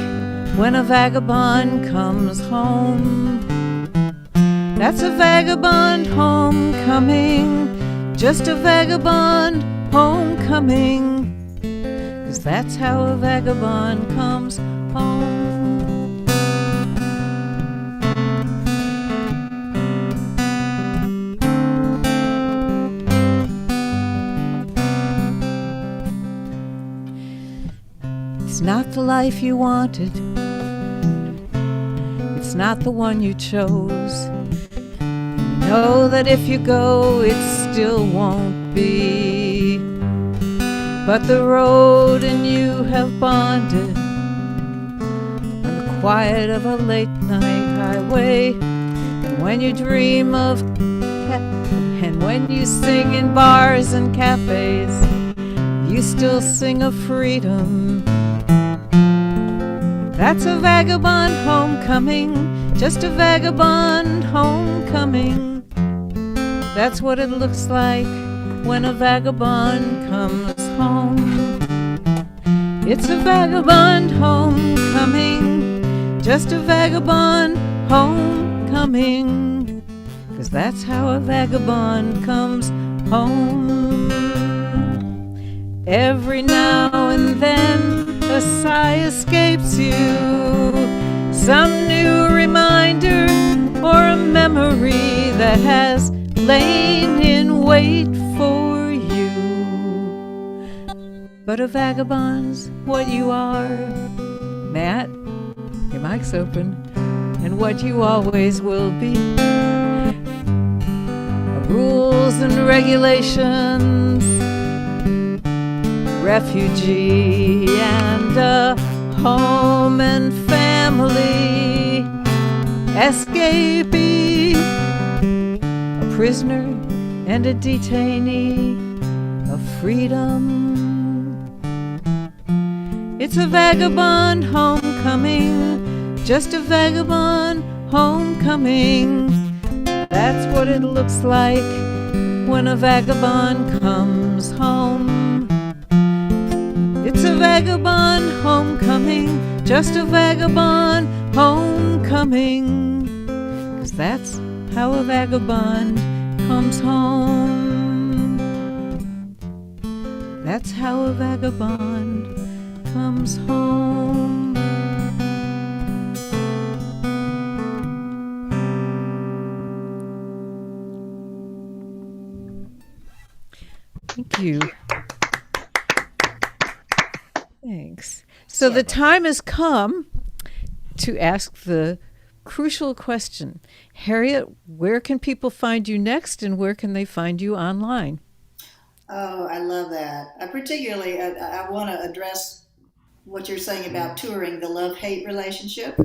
when a vagabond comes home. That's a vagabond homecoming, just a vagabond homecoming, 'cause that's how a vagabond comes home. It's not the life you wanted. It's not the one you chose. You know that if you go, it still won't be. But the road and you have bonded on the quiet of a late night highway. And when you dream of and when you sing in bars and cafes, you still sing of freedom. That's a vagabond homecoming, just a vagabond homecoming. That's what it looks like when a vagabond comes home. It's a vagabond homecoming, just a vagabond homecoming. 'Cause that's how a vagabond comes home. Every now and then a sigh escapes you, some new reminder or a memory that has lain in wait for you. But a vagabond's what you are, Matt, your mic's open, and what you always will be. Rules and regulations, refugee and a home and family, escapee, a prisoner and a detainee of freedom. It's a vagabond homecoming, just a vagabond homecoming. That's what it looks like when a vagabond comes home. It's a vagabond homecoming, just a vagabond homecoming. 'Cause that's how a vagabond comes home. That's how a vagabond comes home. Thank you. Thanks. So the time has come to ask the crucial question. Harriet, where can people find you next, and where can they find you online? Oh, I love that. I want to address what you're saying about touring, the love-hate relationship.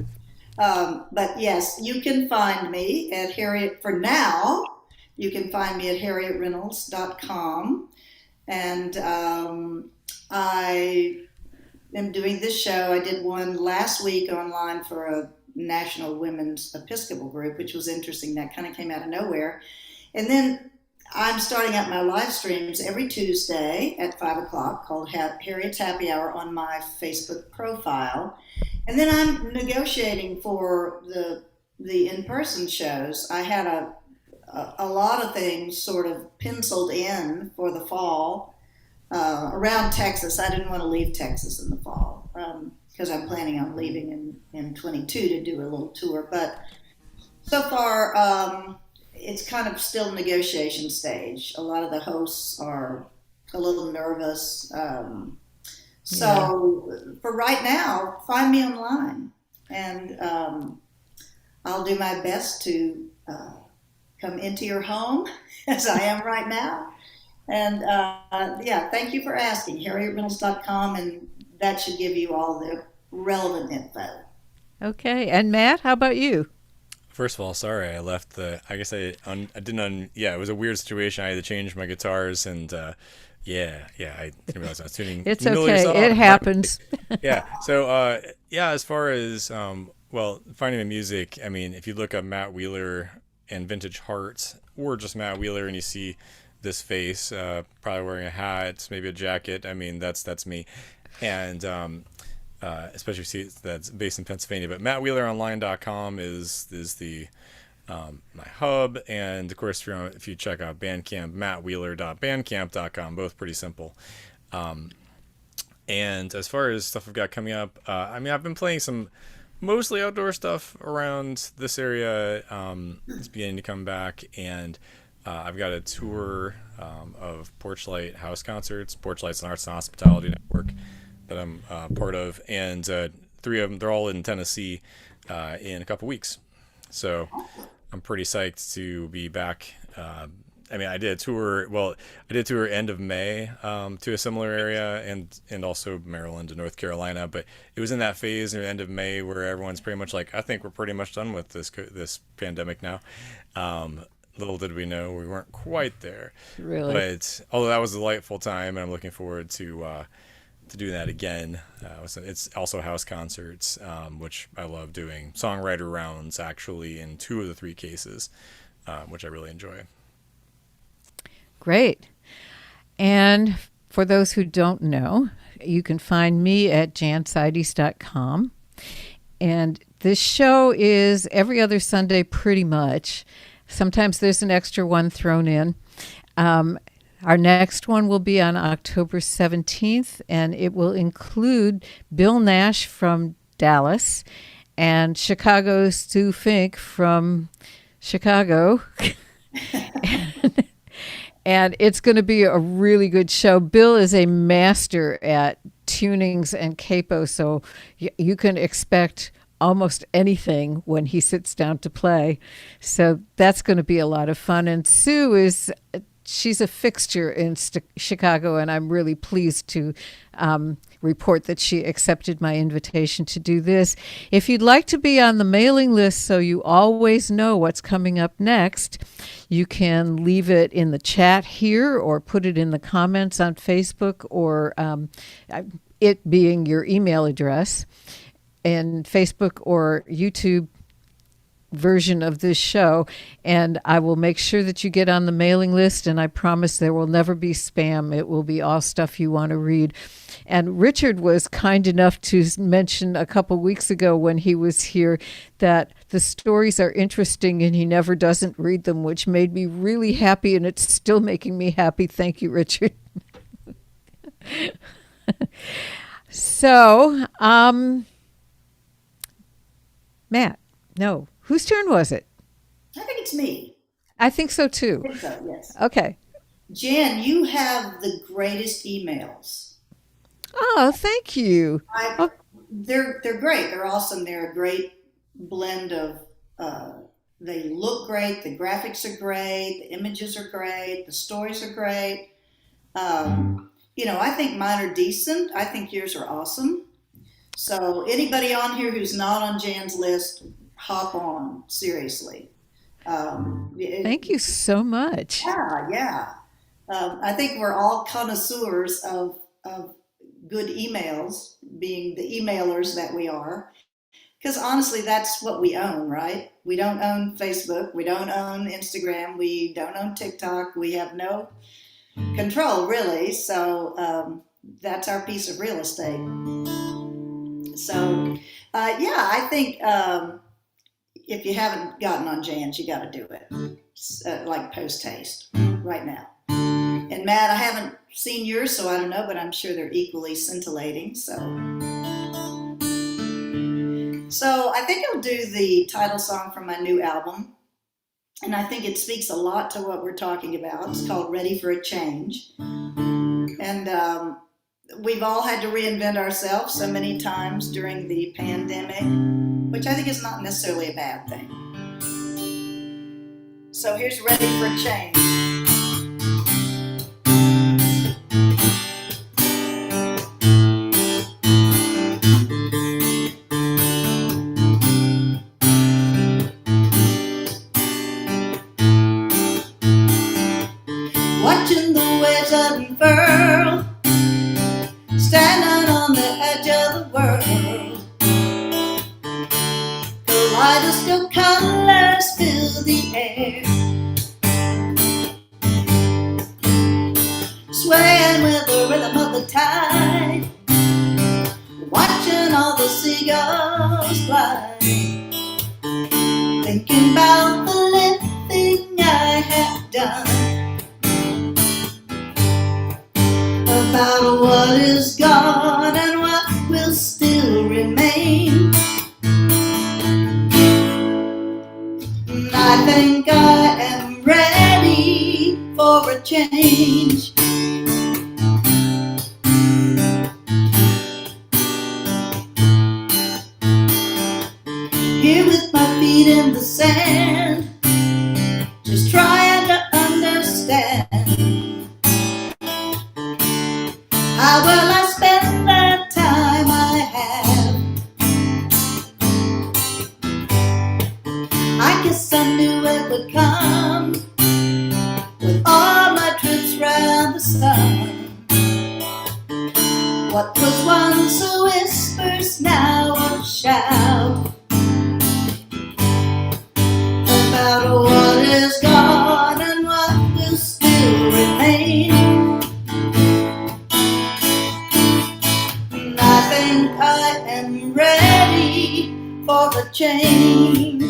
But yes, you can find me at Harriet, for now, you can find me at harrietreynolds.com. And I am doing this show. I did one last week online for a National Women's Episcopal group, which was interesting. That kind of came out of nowhere. And then I'm starting out my live streams every Tuesday at 5 o'clock called Harriet's Happy Hour on my Facebook profile. And then I'm negotiating for the in-person shows. I had a lot of things sort of penciled in for the fall around Texas. I didn't want to leave Texas in the fall because I'm planning on leaving in 22 to do a little tour. But so far, it's kind of still negotiation stage. A lot of the hosts are a little nervous. So for right now, find me online, and I'll do my best to come into your home as I am right now. And thank you for asking. HarrietReynolds.com, and that should give you all the relevant info. Okay. And Matt, how about you? First of all, sorry I left the. I guess I didn't. Yeah, it was a weird situation. I had to change my guitars, and I didn't realize I was tuning. It's tuning okay. It happens. Yeah. So as far as finding the music, I mean, if you look up Matt Wheeler and Vintage Heart, or just Matt Wheeler, and you see this face, probably wearing a hat, maybe a jacket. I mean, that's me, and especially if you see that's based in Pennsylvania. But MattWheelerOnline.com is the my hub, and of course if you check out Bandcamp, MattWheeler.bandcamp.com, both pretty simple. And as far as stuff I've got coming up, I've been playing some mostly outdoor stuff around this area. It's beginning to come back, and I've got a tour of Porchlight House Concerts. Porchlight's an arts and hospitality network that I'm part of, and three of them, they're all in Tennessee in a couple weeks. So I'm pretty psyched to be back. I mean, I did a tour. Well, I did a tour end of May to a similar area, and also Maryland and North Carolina. But it was in that phase near the end of May where everyone's pretty much like, I think we're pretty much done with this pandemic now. Little did we know we weren't quite there. Really? But although that was a delightful time, and I'm looking forward to doing that again. It's also house concerts, which I love doing. Songwriter rounds, actually, in 2 of the 3 cases, which I really enjoy. Great. And for those who don't know, you can find me at jansides.com. And this show is every other Sunday pretty much. Sometimes there's an extra one thrown in. Our next one will be on October 17th, and it will include Bill Nash from Dallas and Chicago's Stu Fink from Chicago. And it's going to be a really good show. Bill is a master at tunings and capo, so you can expect almost anything when he sits down to play. So that's going to be a lot of fun. And Sue she's a fixture in Chicago, and I'm really pleased to report that she accepted my invitation to do this. If you'd like to be on the mailing list so you always know what's coming up next, you can leave it in the chat here or put it in the comments on Facebook, or it being your email address, and Facebook or YouTube version of this show, and I will make sure that you get on the mailing list, and I promise there will never be spam. It will be all stuff you want to read. And Richard was kind enough to mention a couple weeks ago when he was here that the stories are interesting and he never doesn't read them, which made me really happy, and it's still making me happy. Thank you, Richard. So, Matt, no. Whose turn was it? I think it's me. I think so too. I think so, yes. Okay. Jan, you have the greatest emails. Oh, thank you. They're great. They're awesome. They're a great blend of, they look great. The graphics are great. The images are great. The stories are great. I think mine are decent. I think yours are awesome. So anybody on here who's not on Jan's list, hop on, seriously. Thank you so much. Yeah. I think we're all connoisseurs of good emails, being the emailers that we are. Because honestly, that's what we own, right? We don't own Facebook. We don't own Instagram. We don't own TikTok. We have no control, really. So that's our piece of real estate. So, I think if you haven't gotten on Jan's, you got to do it, like post haste right now. And Matt, I haven't seen yours, so I don't know, but I'm sure they're equally scintillating. So I think I'll do the title song from my new album, and I think it speaks a lot to what we're talking about. It's called Ready for a Change. And we've all had to reinvent ourselves so many times during the pandemic, which I think is not necessarily a bad thing. So here's Ready for a Change. Watching the waves unfurl, standing on the edge of the world. Kaleidoscope colors fill the air, swaying with the rhythm of the tide, watching all the seagulls fly, thinking about the living I have done, about what is gone and what will still remain. And I think I am ready for a change. in the sand, just trying to understand how will I spend the time I have. I guess I knew it would come with all my trips round the sun. What was once a whisper's now a shout about what is gone and what will still remain. And I think I am ready for the change.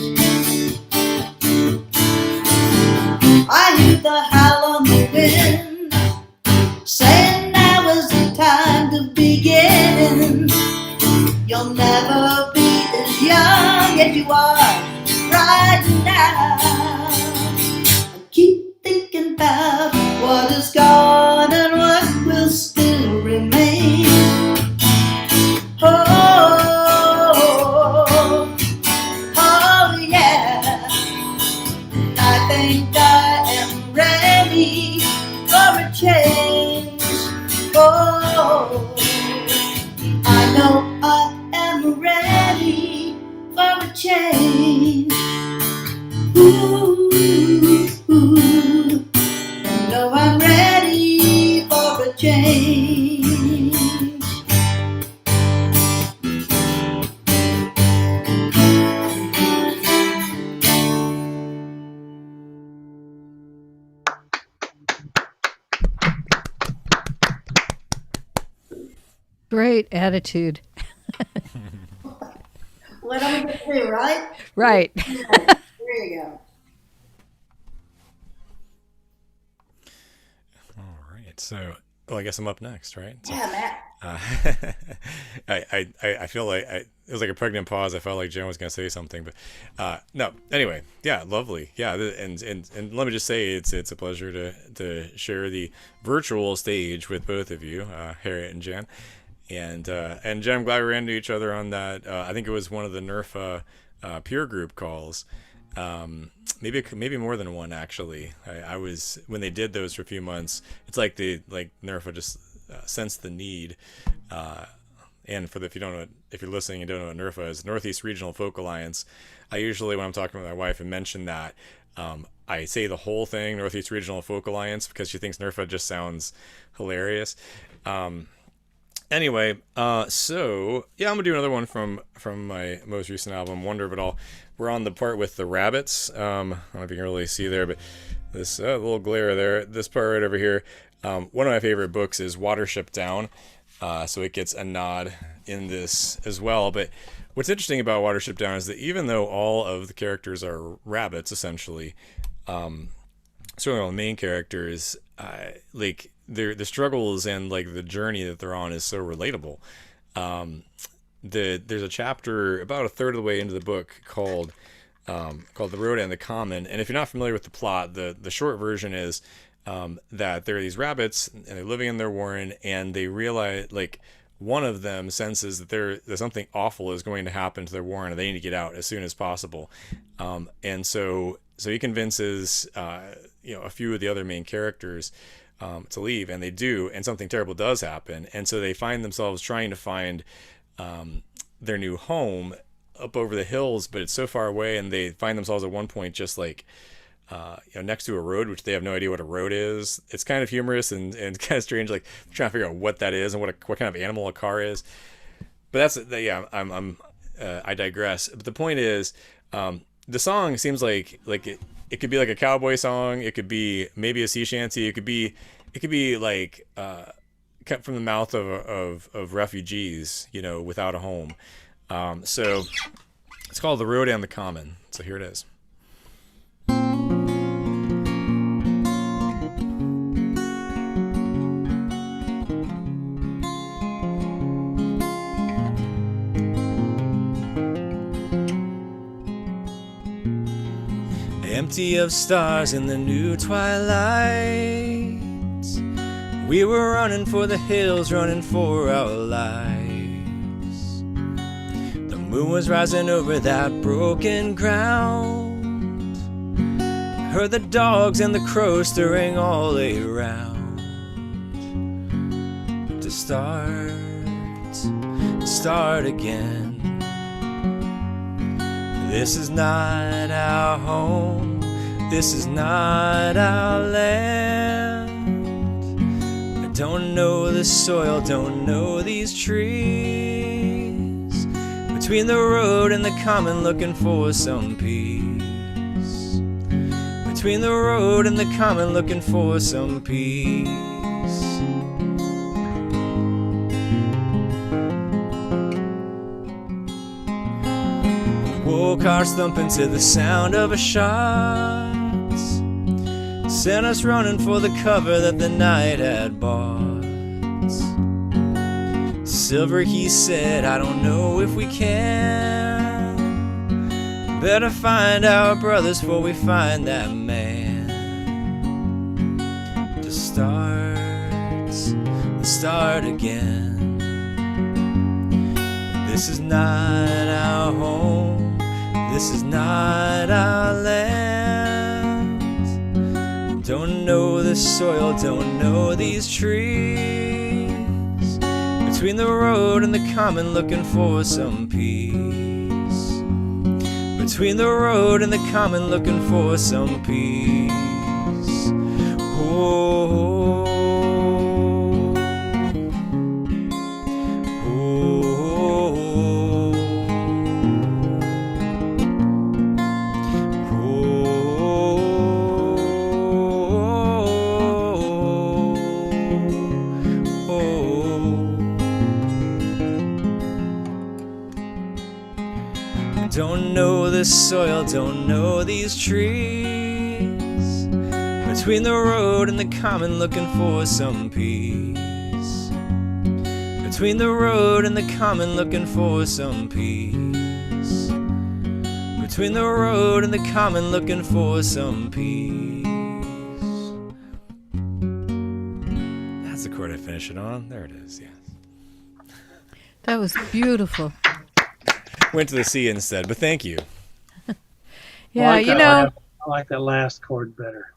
I hear the howl on the wind saying now is the time to begin. You'll never be as young as you are right now. I keep thinking about what is gone and what will still remain. Oh yeah. I think I am ready for a change. Oh, I know I am ready for a change. Ooh, I know I'm ready for a change. Great attitude. What am I going to do, right? Right. There you go. All right. So, well, I guess I'm up next, right? So, Yeah, Matt. I feel like it was like a pregnant pause. I felt like Jen was going to say something, but no. Anyway, yeah, lovely. Yeah, and let me just say it's a pleasure to share the virtual stage with both of you, Harriet and Jen. And Jen, I'm glad we ran into each other on that. I think it was one of the NERFA peer group calls. Maybe more than one actually. I was when they did those for a few months. It's like NERFA just sensed the need. And if you're listening and don't know what NERFA is, Northeast Regional Folk Alliance. I usually, when I'm talking with my wife and mention that, I say the whole thing, Northeast Regional Folk Alliance, because she thinks NERFA just sounds hilarious. Anyway, so yeah, I'm gonna do another one from my most recent album, Wonder of It All. We're on the part with the rabbits. I don't know if you can really see there, but this little glare there. This part right over here. One of my favorite books is Watership Down, so it gets a nod in this as well. But what's interesting about Watership Down is that even though all of the characters are rabbits, essentially, certainly all the main characters, like the struggles and like the journey that they're on is so relatable. There's a chapter about a third of the way into the book called The Road and the Common. And if you're not familiar with the plot, the short version is that there are these rabbits and they're living in their warren, and they realize, like, one of them senses that there's something awful is going to happen to their warren and they need to get out as soon as possible. And so he convinces a few of the other main characters to leave, and they do, and something terrible does happen. And so they find themselves trying to find their new home up over the hills, but it's so far away, and they find themselves at one point just like next to a road, which they have no idea what a road is. It's kind of humorous and kind of strange, like trying to figure out what that is and what kind of animal a car is. But I digress. But the point is, the song seems like it could be like a cowboy song. It could be maybe a sea shanty. It could be like cut from the mouth of refugees, without a home. So it's called The Road and the Common. So here it is. Empty of stars in the new twilight, we were running for the hills, running for our lives. The moon was rising over that broken ground. Heard the dogs and the crows stirring all around. To start again. This is not our home. This is not our land. I don't know the soil, don't know these trees. Between the road and the common, looking for some peace. Between the road and the common, looking for some peace. Woke cars thumping to the sound of a shot. Sent us running for the cover that the night had bought. Silver, he said, I don't know if we can. Better find our brothers before we find that man. To start again. This is not our home. This is not our land. Don't know the soil, don't know these trees. Between the road and the common, looking for some peace. Between the road and the common, looking for some peace. Oh. Don't know the soil, don't know these trees. Between the road and the common, looking for some peace. Between the road and the common, looking for some peace. Between the road and the common, looking for some peace. That's the chord I finish it on. There it is, yes. That was beautiful. Went to the C instead, but thank you. Yeah, I like you that know. last- I like that last chord better.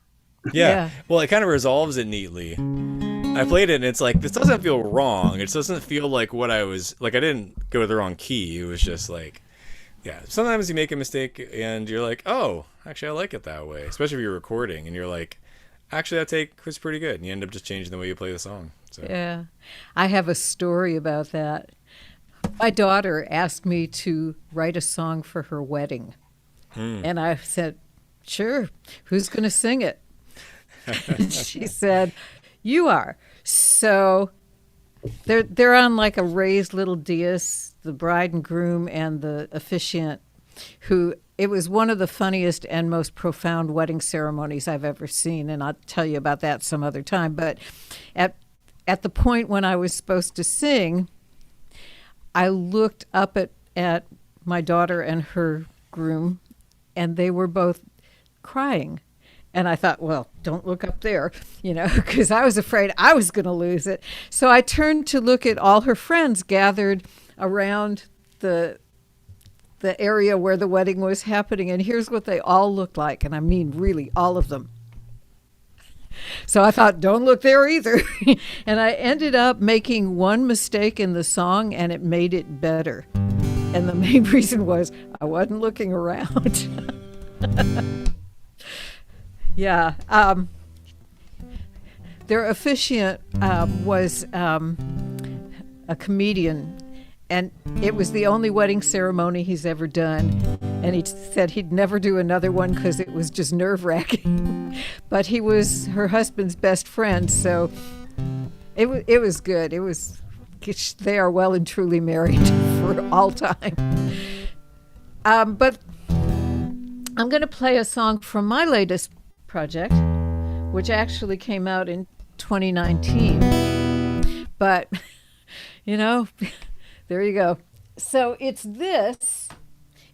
Yeah. Well, it kind of resolves it neatly. I played it and it's like, this doesn't feel wrong. It doesn't feel like what I was, like I didn't go to the wrong key. It was just like, yeah. Sometimes you make a mistake and you're like, oh, actually I like it that way. Especially if you're recording and you're like, actually that take was pretty good. And you end up just changing the way you play the song. So. Yeah. I have a story about that. My daughter asked me to write a song for her wedding. And I said, sure, who's going to sing it? She said, you are. So they're on like a raised little dais, the bride and groom and the officiant, who it was one of the funniest and most profound wedding ceremonies I've ever seen. And I'll tell you about that some other time. But at the point when I was supposed to sing, I looked up at my daughter and her groom, and they were both crying. And I thought, well, don't look up there, because I was afraid I was going to lose it. So I turned to look at all her friends gathered around the area where the wedding was happening. And here's what they all looked like. And I mean, really, all of them. So I thought, don't look there either. And I ended up making one mistake in the song, and it made it better. And the main reason was I wasn't looking around. Yeah. Their officiant was a comedian, and it was the only wedding ceremony he's ever done. And he said he'd never do another one because it was just nerve-wracking. But he was her husband's best friend, so it was good. They are well and truly married for all time. But I'm going to play a song from my latest project, which actually came out in 2019. But, there you go. So it's this.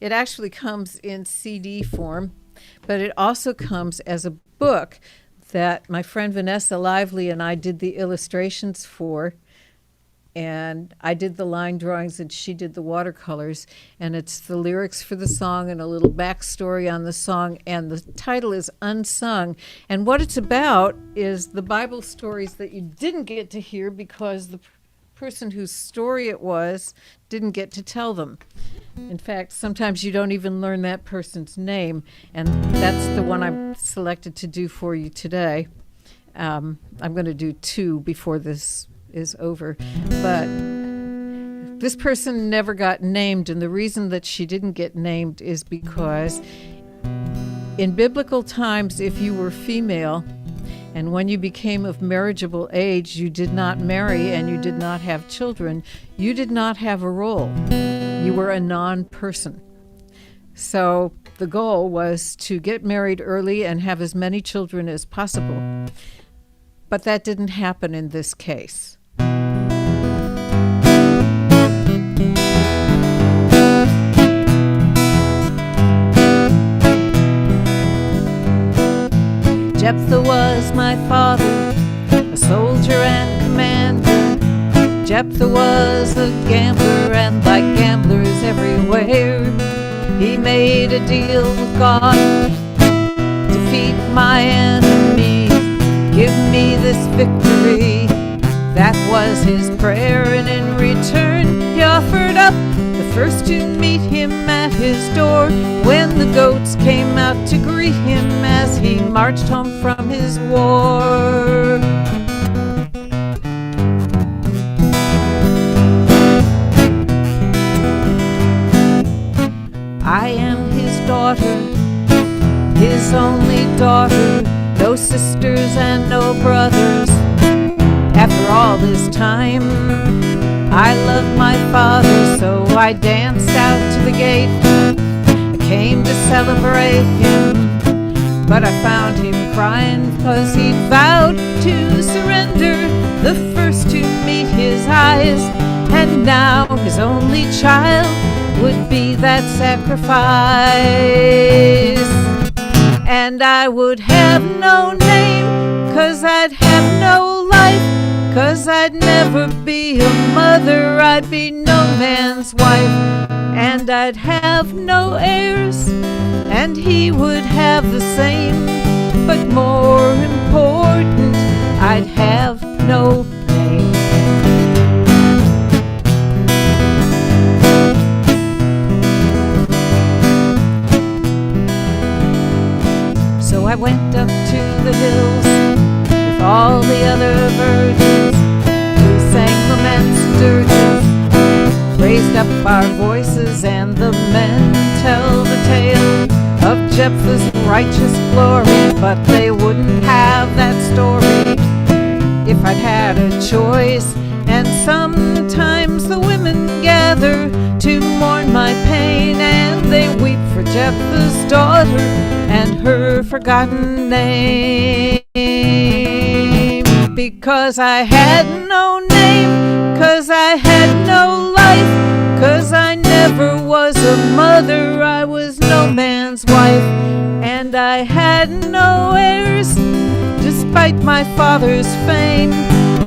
It actually comes in CD form, but it also comes as a book that my friend Vanessa Lively and I did the illustrations for. and I did the line drawings and she did the watercolors, and it's the lyrics for the song and a little backstory on the song, and the title is Unsung. And what it's about is the Bible stories that you didn't get to hear because the person whose story it was didn't get to tell them. In fact, sometimes you don't even learn that person's name, and that's the one I've selected to do for you today. I'm going to do two before this is over, but this person never got named, and the reason that she didn't get named is because in biblical times, if you were female and when you became of marriageable age, you did not marry and you did not have children, you did not have a role. You were a non-person. So the goal was to get married early and have as many children as possible. But that didn't happen in this case. Jephthah was my father, a soldier and commander. Jephthah was a gambler, and like gamblers everywhere, he made a deal with God: defeat my enemies, give me this victory. That was his prayer, and in return he offered up the first to meet him at his door, when the goats came out to greet him as he marched home from his war. I am his daughter, his only daughter, no sisters and no brothers. After all this time, I love my father, so I danced out to the gate. I came to celebrate him, but I found him crying because he vowed to surrender the first to meet his eyes, and now his only child would be that sacrifice. And I would have no name, 'cause I'd have no life, 'cause I'd never be a mother, I'd be no man's wife. And I'd have no heirs, and he would have the same. But more important, I'd have no name. So I went up to the hills with all the other virgins. We sang laments and dirges, raised up our voices, and the men tell the tale of Jephthah's righteous glory. But they wouldn't have that story if I'd had a choice. And sometimes the women gather to mourn my pain, and they weep for Jephthah's daughter and her forgotten name. Because I had no name, 'cause I had no life, 'cause I never was a mother, I was no man's wife. And I had no heirs, despite my father's fame.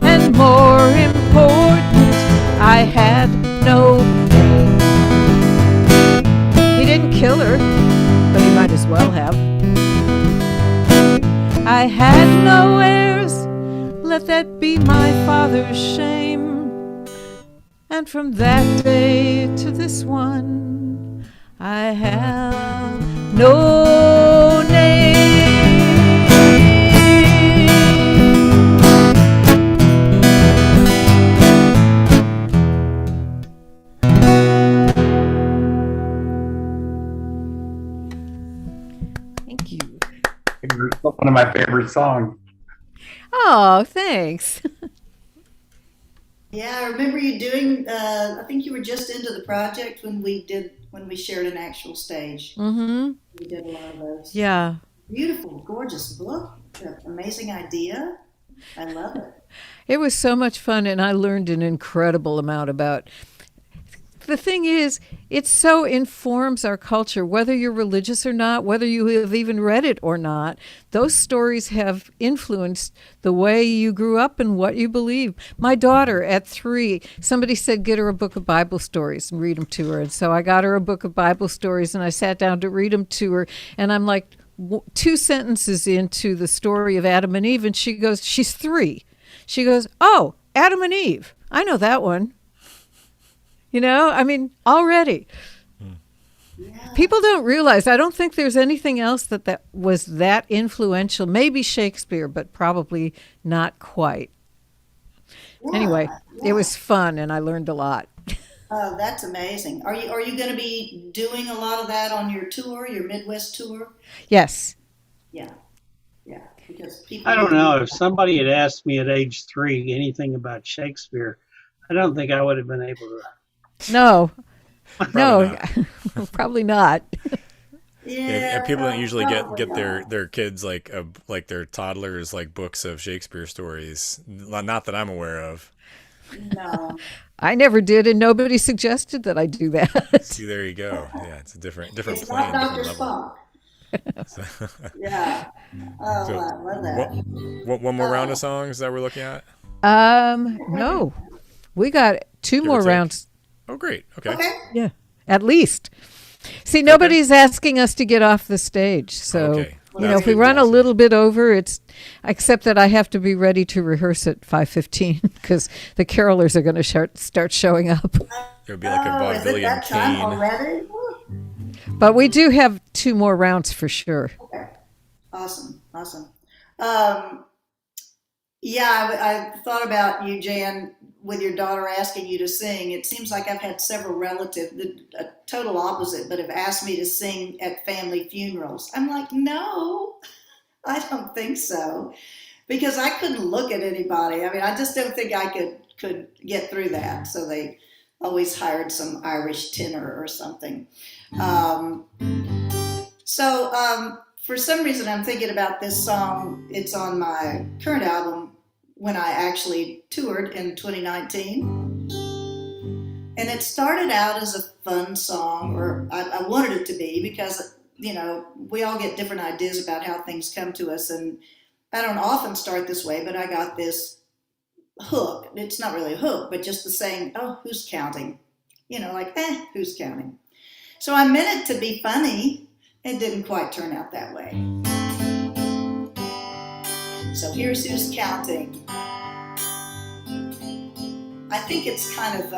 And more important, I had no name. He didn't kill her, but he might as well have. I had no heirs, let that be my father's shame. And from that day to this one, I have no name. Thank you. It's one of my favorite songs. Oh, thanks. Yeah, I remember you doing. I think you were just into the project when we shared an actual stage. Mm-hmm. We did a lot of those. Yeah. Beautiful, gorgeous book. Amazing idea. I love it. It was so much fun, and I learned an incredible amount about the thing is, it so informs our culture, whether you're religious or not, whether you have even read it or not. Those stories have influenced the way you grew up and what you believe. My daughter at 3, somebody said, get her a book of Bible stories and read them to her. And so I got her a book of Bible stories and I sat down to read them to her. And I'm like 2 sentences into the story of Adam and Eve. And she goes, she's 3. She goes, oh, Adam and Eve. I know that one. You know, I mean, already. Yeah. People don't realize, I don't think there's anything else that was that influential. Maybe Shakespeare, but probably not quite. Yeah, Anyway, yeah. it was fun and I learned a lot. Oh, that's amazing. Are you going to be doing a lot of that on your tour, your Midwest tour? Yes. Yeah, yeah. Because people. I don't know. If somebody had asked me at age 3 anything about Shakespeare, I don't think I would have been able to. No. Probably No, probably not. Yeah, and people don't usually probably get not. their kids like their toddlers like books of Shakespeare stories. Not that I'm aware of. No. I never did, and nobody suggested that I do that. See, there you go. Yeah, it's a different It's plane, not Dr. different level. Spock. So, Yeah. Oh, so I love that. one more round of songs that we're looking at. No. We got 2 Give or more take. rounds. Oh, great. Okay. Okay. Yeah, at least. See, nobody's asking us to get off the stage. So, Okay. you know, if we run a little bit over, it's except that I have to be ready to rehearse at 5:15 because the carolers are going to start showing up. It would be like a Oh, is it vaudevillian that time cane. already? But we do have 2 more rounds for sure. Okay. Awesome. Awesome. Um, yeah, I thought about you, Jan, with your daughter asking you to sing. It seems like I've had several relatives, a total opposite, but have asked me to sing at family funerals. I'm like, no, I don't think so, because I couldn't look at anybody. I mean, I just don't think I could get through that. So they always hired some Irish tenor or something. For some reason, I'm thinking about this song. It's on my current album when I actually toured in 2019. And it started out as a fun song, or I wanted it to be, because, you know, we all get different ideas about how things come to us. And I don't often start this way, but I got this hook. It's not really a hook, but just the saying, oh, who's counting? You know, like, who's counting? So I meant it to be funny. It didn't quite turn out that way. So here's who's counting. I think it's kind of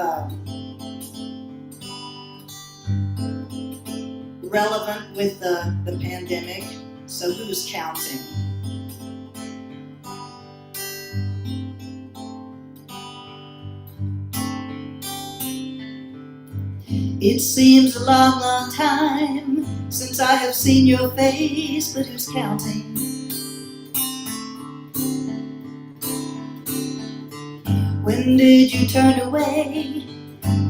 relevant with the pandemic. So who's counting? It seems a long, long time since I have seen your face, but who's counting? When did you turn away?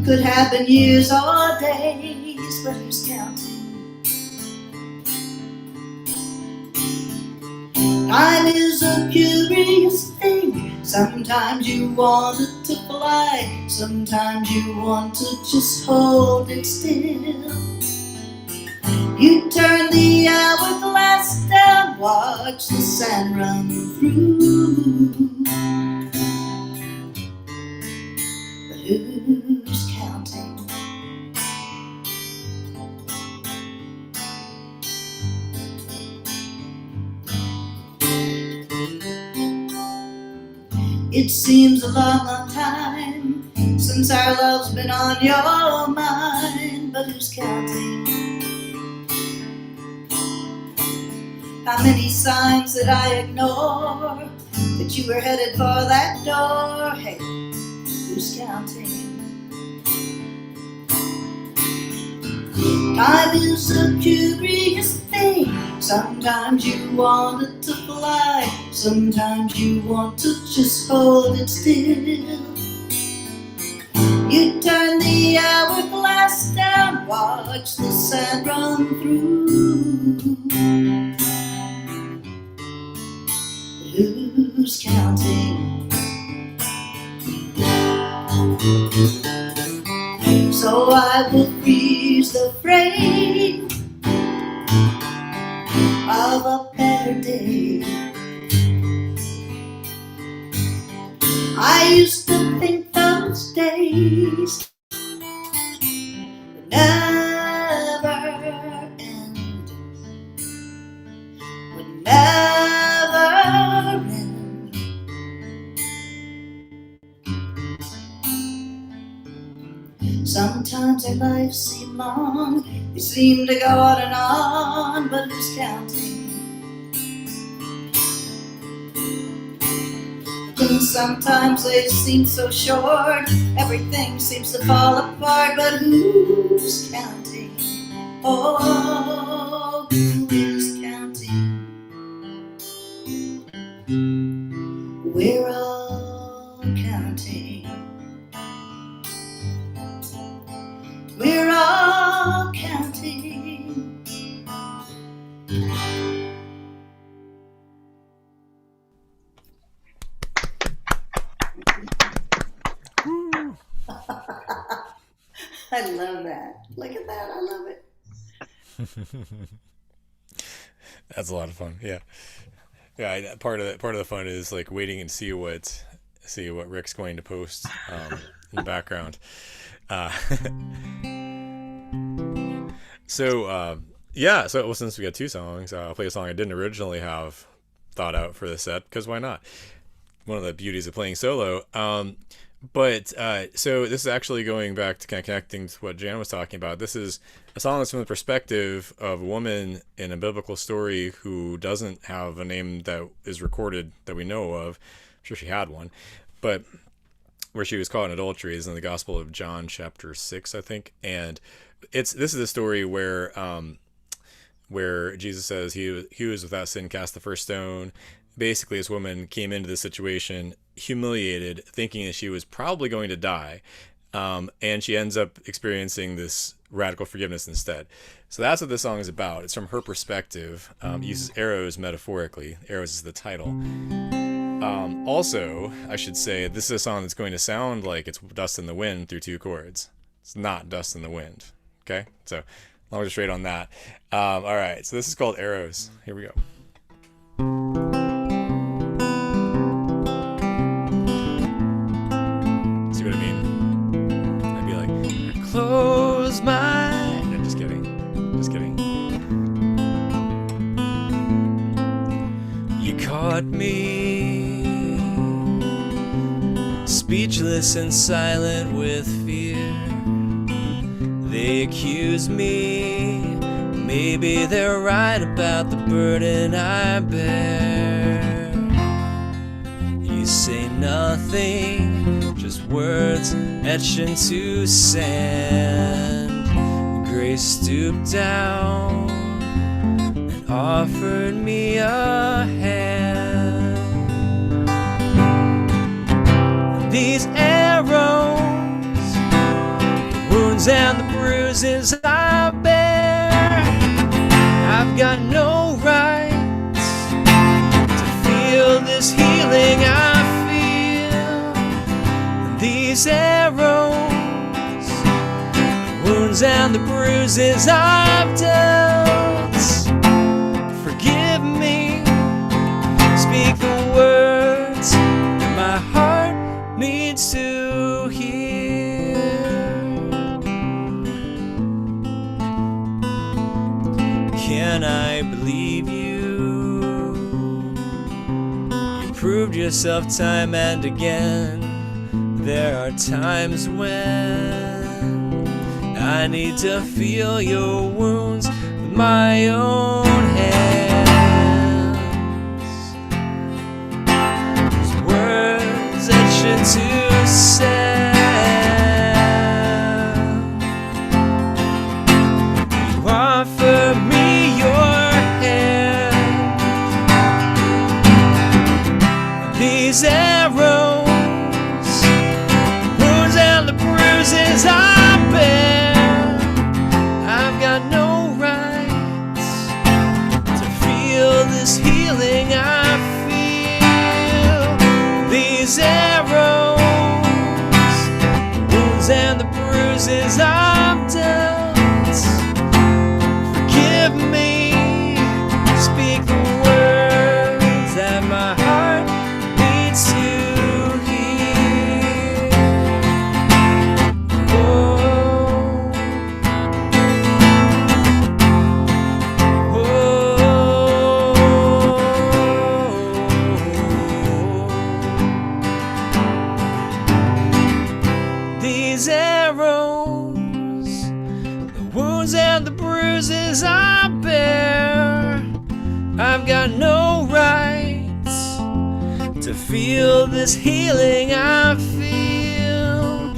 Could have been years or days, but who's counting? Time is a curious thing. Sometimes you want it to fly, sometimes you want to just hold it still. You turn the hourglass down, watch the sand run through. But who's counting? It seems a long, long time since our love's been on your mind, but who's counting? How many signs did I ignore that you were headed for that door? Hey, who's counting? Time is a curious thing. Sometimes you want it to fly, sometimes you want to just hold it still. You turn the hourglass down, watch the sand run through. Who's counting? So so I will freeze the frame of a better day. I used to think those days would never end, would never end. Sometimes our lives seem long, they seem to go on and on, but who's counting? And sometimes they seem so short, everything seems to fall apart, but who's counting? Oh, who is counting? We're all counting. We're all counting. I love that. Look at that. I love it. That's a lot of fun. Yeah. Yeah, part of the fun is like waiting and see what Rick's going to post in the background. So since we got two songs, I'll play a song I didn't originally have thought out for the set, because why not? One of the beauties of playing solo. So this is actually going back to kind of connecting to what Jan was talking about. This is a song that's from the perspective of a woman in a biblical story who doesn't have a name that is recorded that we know of. I'm sure she had one, but where she was caught in adultery is in the Gospel of John, chapter 6, I think. And this is a story where Jesus says he was without sin cast the first stone. Basically, this woman came into this situation humiliated, thinking that she was probably going to die, and she ends up experiencing this radical forgiveness instead. So that's what this song is about. It's from her perspective. Uses arrows metaphorically. Arrows is the title. Also, I should say, this is a song that's going to sound like it's Dust in the Wind through two chords. It's not Dust in the Wind. Okay? So, I'll just straight on that. All right, so this is called Arrows. Here we go. See what I mean? I'd be like, close my... No, just kidding. Just kidding. You caught me speechless and silent with fear. They accuse me, maybe they're right about the burden I bear. You say nothing, just words etched into sand. Grace stooped down and offered me a hand. These arrows, the wounds and the bruises I bear, I've got no right to feel this healing I feel. These arrows, the wounds and the bruises I've dealt, forgive me, speak the words my heart needs to hear. Can I believe you? You proved yourself time and again. There are times when I need to feel your wounds with my own hands. Those words etched into sand. You offer me your hand. These arrows, wounds and the bruises I bear, I've got no right to feel this healing I feel. These arrows, wounds and the bruises bruises I've dealt. Forgive me, speak the words that my heart needs to hear. These arrows, the wounds and the bruises I bear, I've got no rights to feel this healing I feel.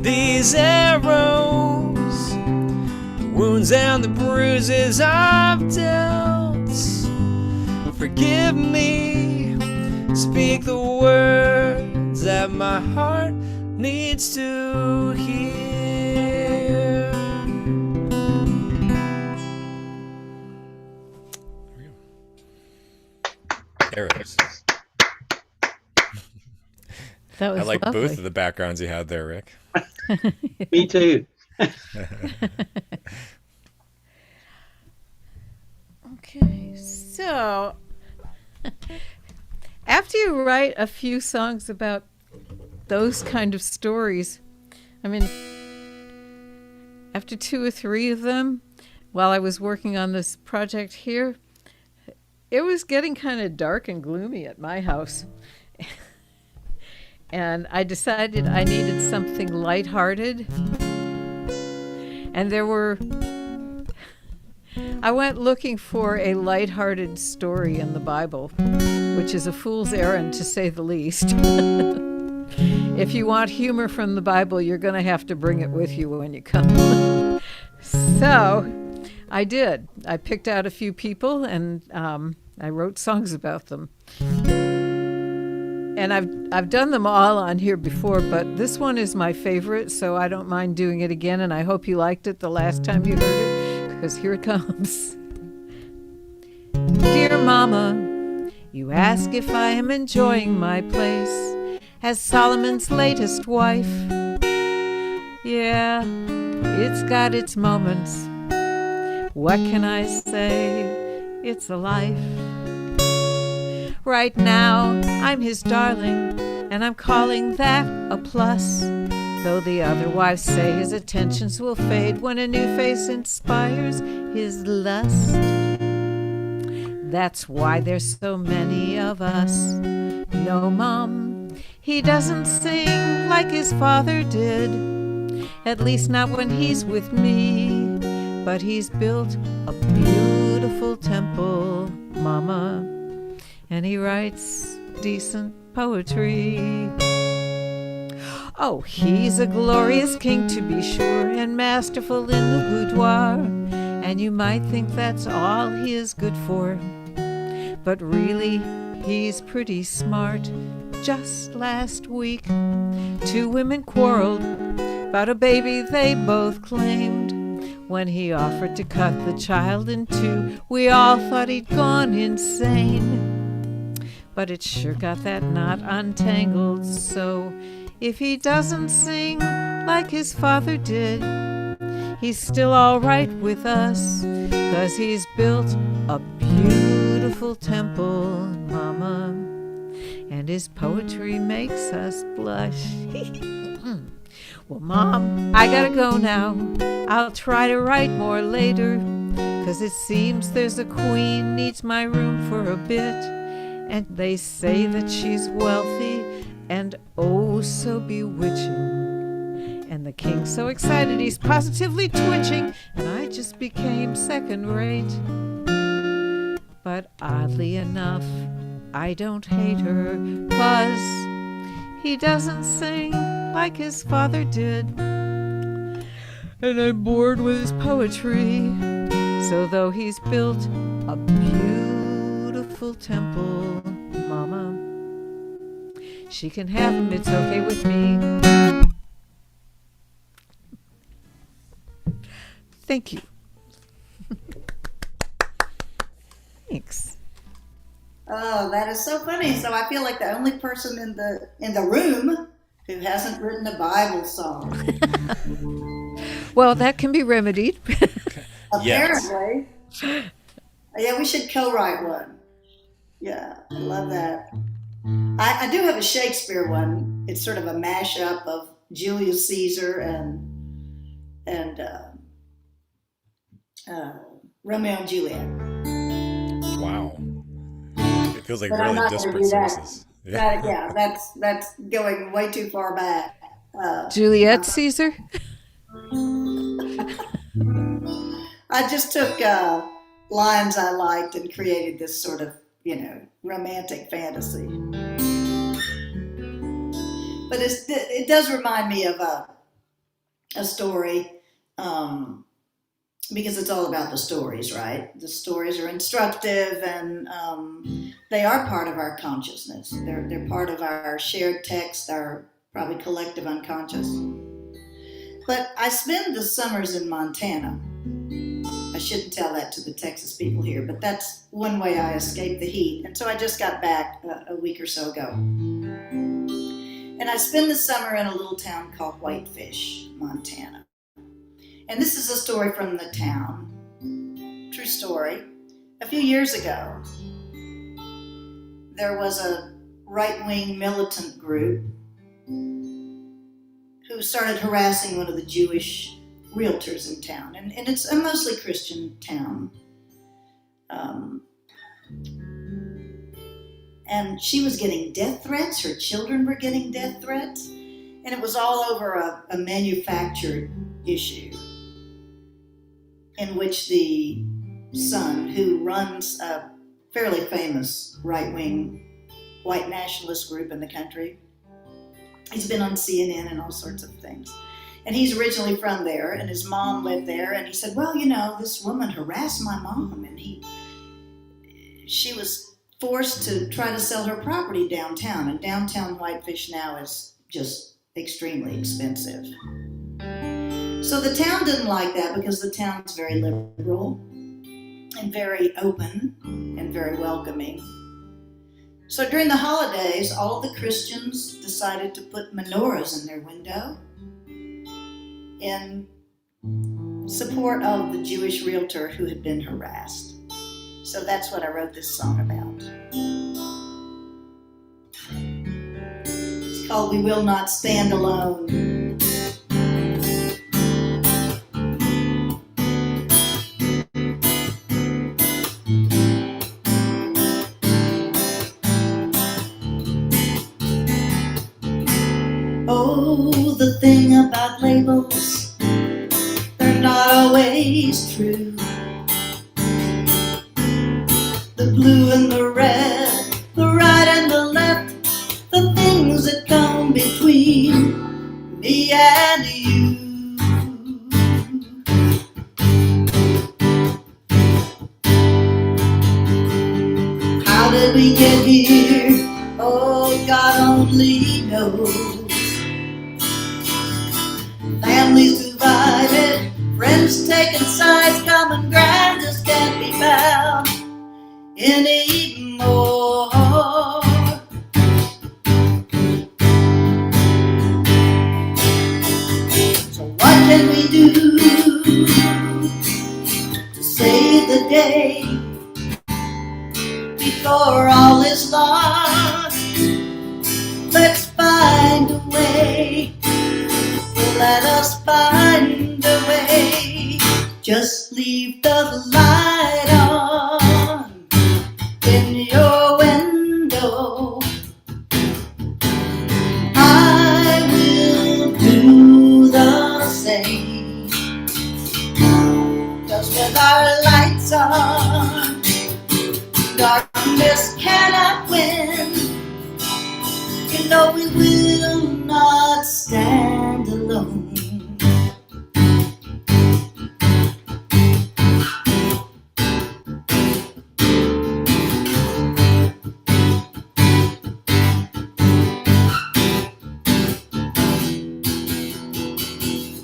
These arrows, the wounds and the bruises I've dealt. Forgive me, speak the words that my heart needs to hear. Arrows. That was I like lovely. both of the backgrounds you had there, Rick. Me too. Okay, so after you write a few songs about those kind of stories, I mean, after 2 or 3 of them, while I was working on this project here, it was getting kind of dark and gloomy at my house. And I decided I needed something lighthearted. And I went looking for a lighthearted story in the Bible, which is a fool's errand to say the least. If you want humor from the Bible, you're going to have to bring it with you when you come. So I did. I picked out a few people and I wrote songs about them. And I've done them all on here before, but this one is my favorite, so I don't mind doing it again, and I hope you liked it the last time you heard it, because here it comes. Dear Mama, you ask if I am enjoying my place as Solomon's latest wife. Yeah, it's got its moments. What can I say? It's a life. Right now, I'm his darling, and I'm calling that a plus. Though the other wives say his attentions will fade when a new face inspires his lust. That's why there's so many of us. No, Mom, he doesn't sing like his father did, at least not when he's with me. But he's built a beautiful temple, Mama, and he writes decent poetry. Oh, he's a glorious king, to be sure, and masterful in the boudoir. And you might think that's all he is good for, but really, he's pretty smart. Just last week, 2 women quarreled about a baby they both claimed. When he offered to cut the child in 2, we all thought he'd gone insane. But it sure got that knot untangled, so if he doesn't sing like his father did, he's still all right with us, 'cause he's built a beautiful temple, Mama, and his poetry makes us blush. Well, Mom, I gotta go now. I'll try to write more later, 'cause it seems there's a queen needs my room for a bit. And they say that she's wealthy and oh so bewitching. And the king's so excited he's positively twitching, and I just became second rate. But oddly enough, I don't hate her, 'cause he doesn't sing like his father did. And I'm bored with his poetry. So though he's built a beautiful temple, Mama, she can have him, it's okay with me. Thank you. Thanks. Oh, that is so funny. So I feel like the only person in the room Who hasn't written a Bible song? Well, that can be remedied. Yes. Apparently. Yeah, we should co-write one. Yeah, I love that. I do have a Shakespeare one. It's sort of a mashup of Julius Caesar and Romeo and Juliet. Wow. It feels like But I'm really not going to disparate do that. sources. Yeah, that's going way too far back. Juliet Caesar? I just took lines I liked and created this sort of, romantic fantasy. But it does remind me of a story, because it's all about the stories, right? The stories are instructive, and they are part of our consciousness. They're part of our shared text, our probably collective unconscious. But I spend the summers in Montana. I shouldn't tell that to the Texas people here, but that's one way I escape the heat. And so I just got back a week or so ago. And I spend the summer in a little town called Whitefish, Montana. And this is a story from the town. True story. A few years ago, there was a right-wing militant group who started harassing one of the Jewish realtors in town. And it's a mostly Christian town. And she was getting death threats. Her children were getting death threats. And it was all over a manufactured issue in which the son, who runs a fairly famous right-wing white nationalist group in the country, he's been on CNN and all sorts of things. And he's originally from there, and his mom lived there. And he said, well, this woman harassed my mom, and she was forced to try to sell her property downtown. And downtown Whitefish now is just extremely expensive. So the town didn't like that, because the town's very liberal and very open and very welcoming. So during the holidays, all the Christians decided to put menorahs in their window in support of the Jewish realtor who had been harassed. So that's what I wrote this song about. It's called We Will Not Stand Alone. Oh, the thing about labels, they're not always true. The blue and the red, the right and the left, the things that come between me and you. How did we get here? Oh, God only knows. Families divided, friends taking sides, common ground just can't be found anymore. So what can we do to save the day before all is lost? Let's find a way. Let us find a way. Just leave the light on in your window. I will do the same. Just with our lights on, darkness cannot win. We will not stand alone.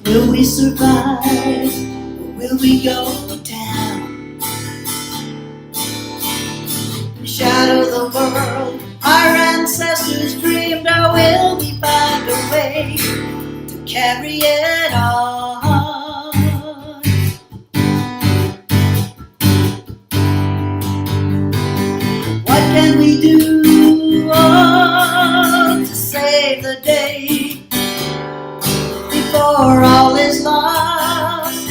Will we survive, or will we go down? Shadow the world our ancestors dreamed, or will we find a way? carry it on. What can we do to save the day before all is lost?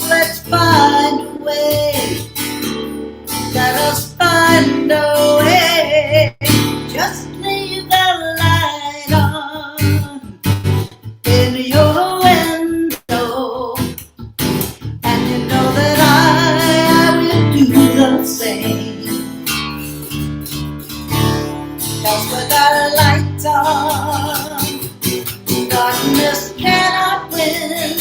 Let's find a way. Let us find a way. Just leave the light on in your window, and you know that I will do the same. 'Cause with our lights on, darkness cannot win.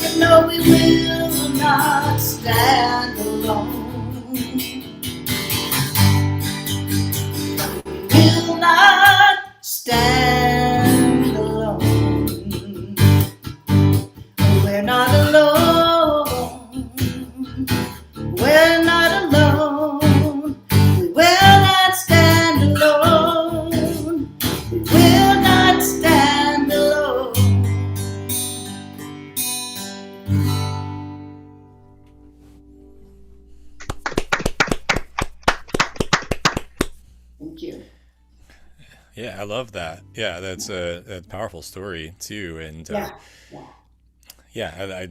You know we will not stand alone. Will not stand alone. We're not alone. We're not alone. We will not stand alone. We will not stand alone. Thank you. Yeah, I love that. Yeah, that's a powerful story too, and Yeah. yeah,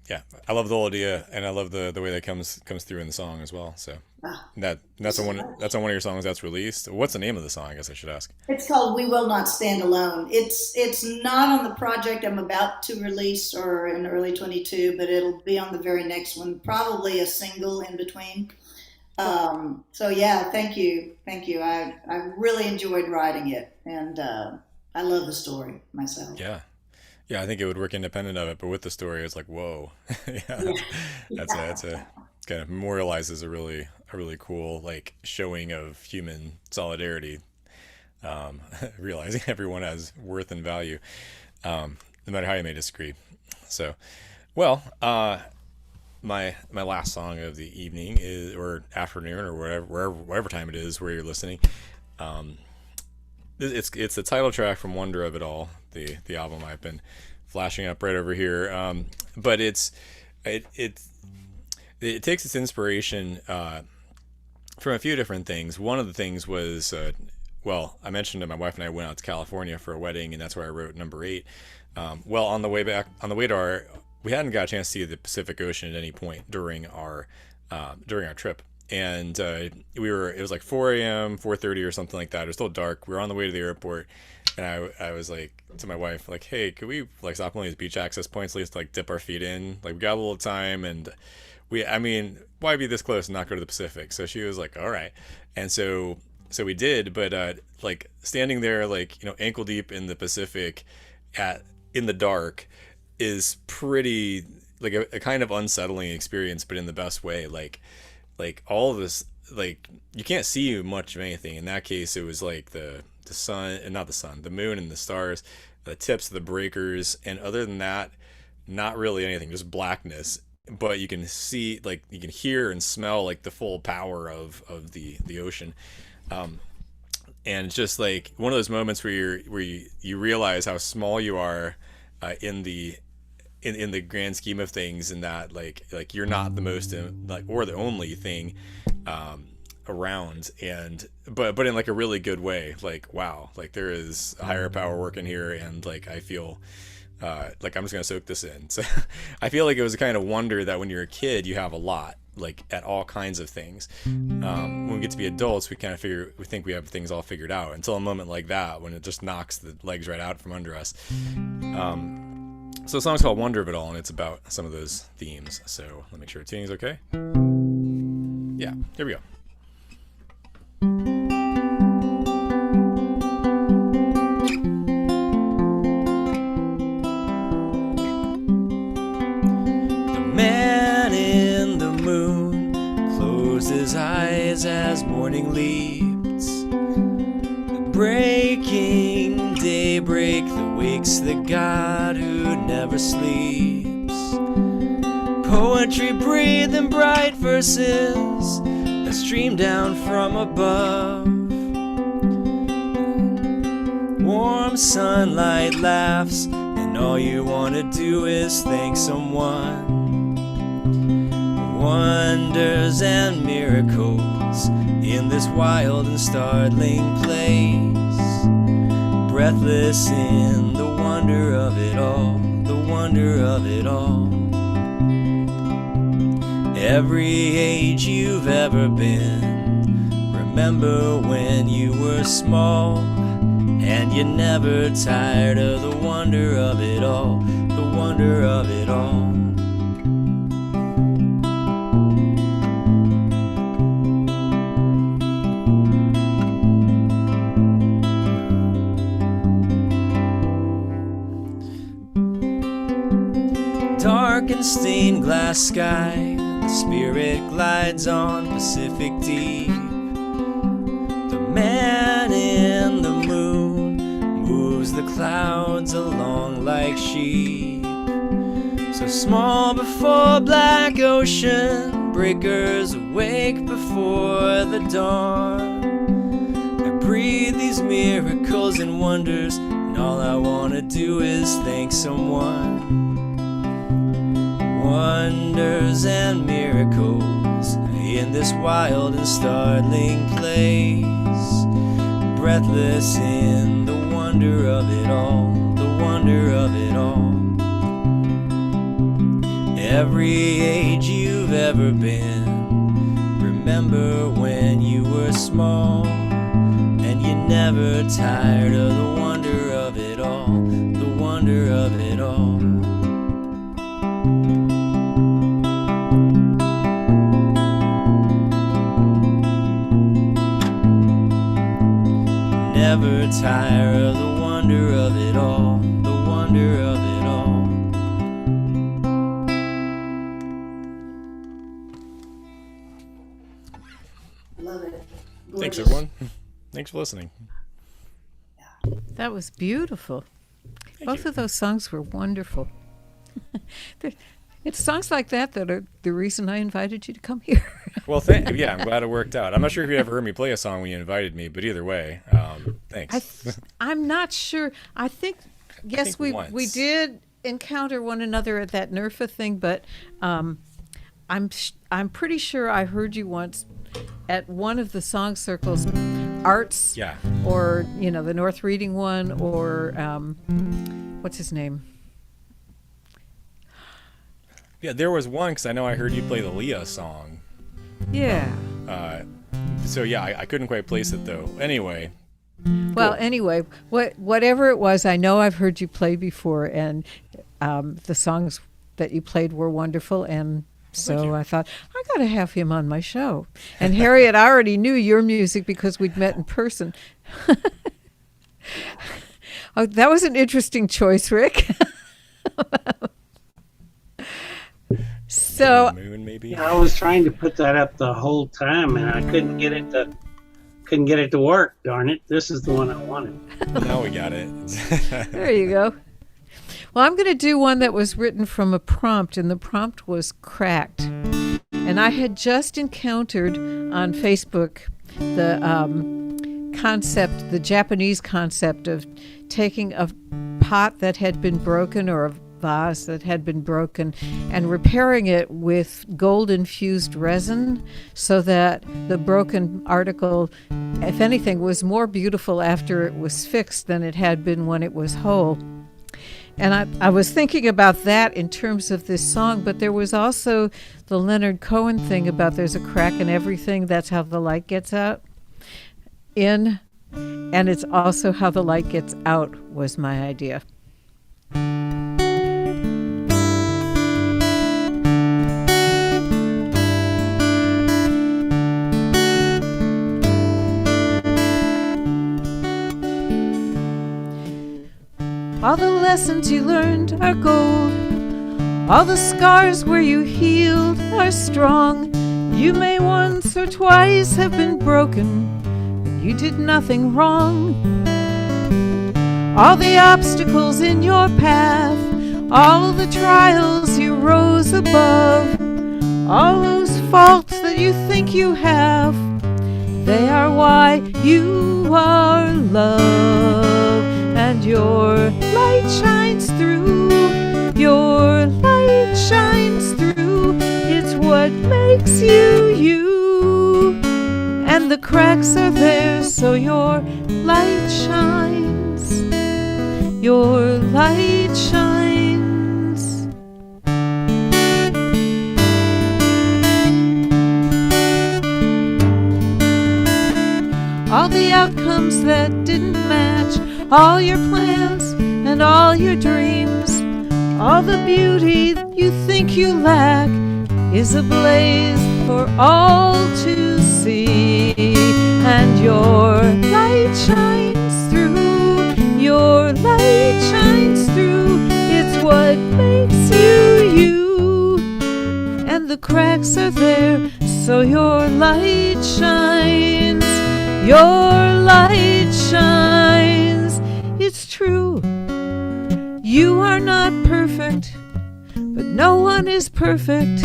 yeah, I love the whole idea, and I love the way that comes through in the song as well. So Ah, that's on one of your songs that's released. What's the name of the song? I guess I should ask. it's called "We Will Not Stand Alone." It's not on the project I'm about to release or in early 22, but it'll be on the very next one, probably a single in between. So yeah, thank you. I really enjoyed writing it, and I love the story myself. Yeah, yeah, I think it would work independent of it, but with the story, it's like whoa. Yeah, Yeah. that's a kind of memorializes a really cool like showing of human solidarity, realizing everyone has worth and value, no matter how you may disagree. So, well, my last song of the evening is or afternoon or whatever time it is where you're listening. Um, it's the title track from Wonder of It All, the album I've been flashing up right over here. But it it takes its inspiration from a few different things. One of the things was well, I mentioned that my wife and I went out to California for a wedding, and that's where I wrote number 8. Well, on the way back, on the way to our, we hadn't got a chance to see the Pacific Ocean at any point during our trip, and it was like 4 a.m., 4:30 or something like that. It was still dark. We were on the way to the airport, and I was like to my wife, like, hey, could we like stop one of these beach access points, at least like dip our feet in? Like we got a little time, and I mean, why be this close and not go to the Pacific? So she was like, all right, and so we did, but like standing there, like, you know, ankle deep in the Pacific, in the dark, is pretty like a kind of unsettling experience, but in the best way. Like all of this, like you can't see much of anything. In that case, it was like the sun, and not the sun, the moon and the stars, the tips of the breakers, and other than that, not really anything, just blackness. But you can see, like you can hear and smell like the full power of the ocean. And it's just like one of those moments where you realize how small you are in the grand scheme of things, and that like you're not the most like or the only thing around, and but in like a really good way. Like, wow, like there is a higher power working here, and like I feel like I'm just gonna soak this in. So I feel like it was a kind of wonder that when you're a kid you have a lot, like at all kinds of things. When we get to be adults, we think we have things all figured out until a moment like that when it just knocks the legs right out from under us. So the song's called Wonder of It All, and it's about some of those themes. So let me make sure tuning's okay. Yeah, here we go. The man in the moon closed his eyes as morning leaps. The breaking daybreak that wakes the God who never sleeps. Poetry breathed in bright verses that stream down from above. warm sunlight laughs, and all you want to do is thank someone. Wonders and miracles in this wild and startling place, breathless in the wonder of it all, the wonder of it all. Every age you've ever been, remember when you were small, and you're never tired of the wonder of it all, the wonder of it all. Dark and stained glass sky, the spirit glides on Pacific deep. The man in the moon moves the clouds along like sheep. So small before black ocean breakers awake before the dawn. I breathe these miracles and wonders, and all I want to do is thank someone. Wonders and miracles in this wild and startling place, breathless in the wonder of it all, the wonder of it all. Every age you've ever been, remember when you were small, and you're never tired of the wonder of it all, the wonder of it all. Never tire of the wonder of it all, the wonder of it all. Love it. Thanks, Gorgeous. everyone. Thanks for listening. That was beautiful. Both of those songs were wonderful. It's songs like that that are the reason I invited you to come here. Well, yeah, I'm glad it worked out. I'm not sure if you ever heard me play a song when you invited me, but either way, thanks. I'm not sure. I think we once. did encounter one another at that NERFA thing, but I'm pretty sure I heard you once at one of the song circles, Arts, Yeah. or the North Reading one, or what's his name? Yeah, there was one, because I know I heard you play the Leah song. Yeah. So yeah, I couldn't quite place it though. Anyway. Well, anyway, whatever it was, I know I've heard you play before, and the songs that you played were wonderful, and so I thought, I got to have him on my show. And Harriet, I already knew your music because we'd met in person. Oh, that was an interesting choice, Rick. So Moon, maybe. I was trying to put that up the whole time, and I couldn't get it to work. Darn it! This is the one I wanted. Now we got it. there you go. Well, I'm going to do one that was written from a prompt, and the prompt was cracked. And I had just encountered on Facebook the concept, the Japanese concept of taking a pot that had been broken, or a vase that had been broken, and repairing it with gold infused resin, so that the broken article, if anything, was more beautiful after it was fixed than it had been when it was whole. And I was thinking about that in terms of this song, but there was also the Leonard Cohen thing about there's a crack in everything, that's how the light gets in, and it's also how the light gets out was my idea. All the lessons you learned are gold. All the scars where you healed are strong. You may once or twice have been broken, but you did nothing wrong. All the obstacles in your path, all the trials you rose above, all those faults that you think you have, they are why you are loved. and your light shines through. Your light shines through. It's what makes you you. And the cracks are there, so your light shines. Your light shines. All the outcomes that didn't match, all your plans and all your dreams, all the beauty you think you lack is ablaze for all to see. And your light shines through. Your light shines through. It's what makes you you. And the cracks are there, so your light shines. Your light shines. It's true. You are not perfect, but no one is perfect.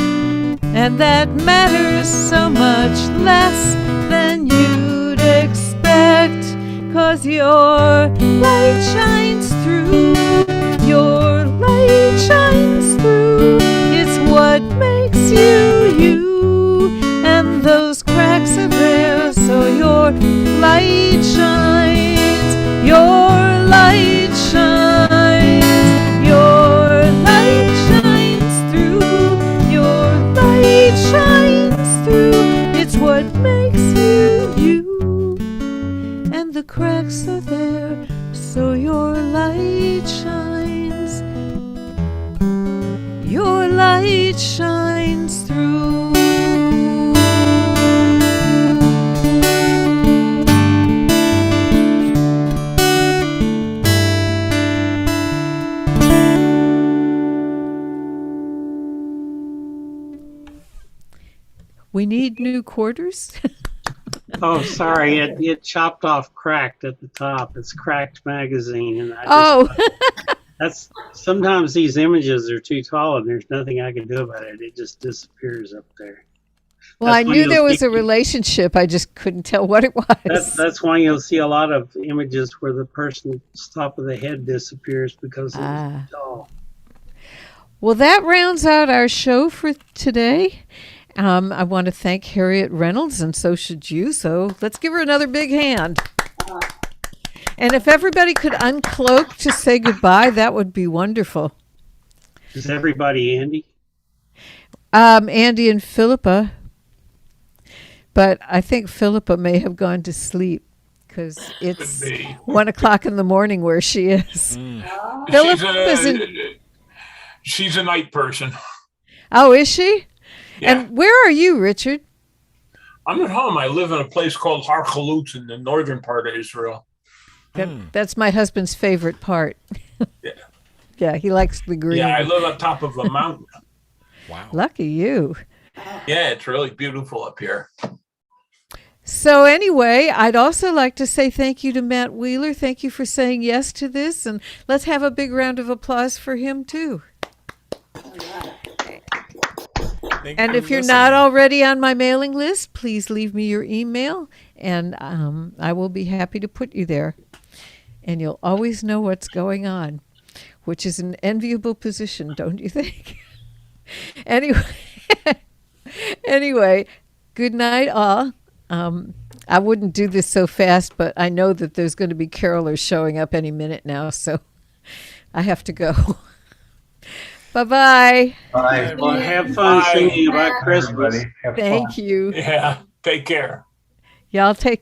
And that matters so much less than you'd expect. 'Cause your light shines through. Your light shines through. It's what makes you you. And those cracks are there, so your light shines. Your light shines. Your light shines through. Your light shines through. It's what makes you you. And the cracks are there, so your light shines. Your light shines through. We need new quarters. Oh, sorry, it chopped off cracked at the top. It's Cracked Magazine, and that's sometimes these images are too tall, and there's nothing I can do about it. It just disappears up there. Well, That's I why knew you'll there was see- a relationship. I just couldn't tell what it was. That's why you'll see a lot of images where the person's top of the head disappears because it's Ah. tall. Well, that rounds out our show for today. I want to thank Harriet Reynolds, and so should you. So let's give her another big hand. And if everybody could uncloak to say goodbye, that would be wonderful. Is everybody Andy? Andy and Philippa. But I think Philippa may have gone to sleep because it's Could be. 1 o'clock in the morning where she is. She's Philippa's she's a night person. Oh, is she? Yeah. And where are you, Richard? I'm at home. I live in a place called Harchalut in the northern part of Israel. That's my husband's favorite part. Yeah. Yeah, he likes the green. Yeah, I live on top of a mountain. Wow. Lucky you. Yeah, it's really beautiful up here. So anyway, I'd also like to say thank you to Matt Wheeler. Thank you for saying yes to this, and let's have a big round of applause for him too. Thank And you if for you're not listening. already on my mailing list, please leave me your email, and I will be happy to put you there. And you'll always know what's going on, which is an enviable position, don't you think? Anyway, good night, all. I wouldn't do this so fast, but I know that there's going to be carolers showing up any minute now, so I have to go. Bye-bye. Bye. Well, have fun Bye. singing about Christmas. Everybody. Have fun. Thank you. Yeah, take care. Y'all take care.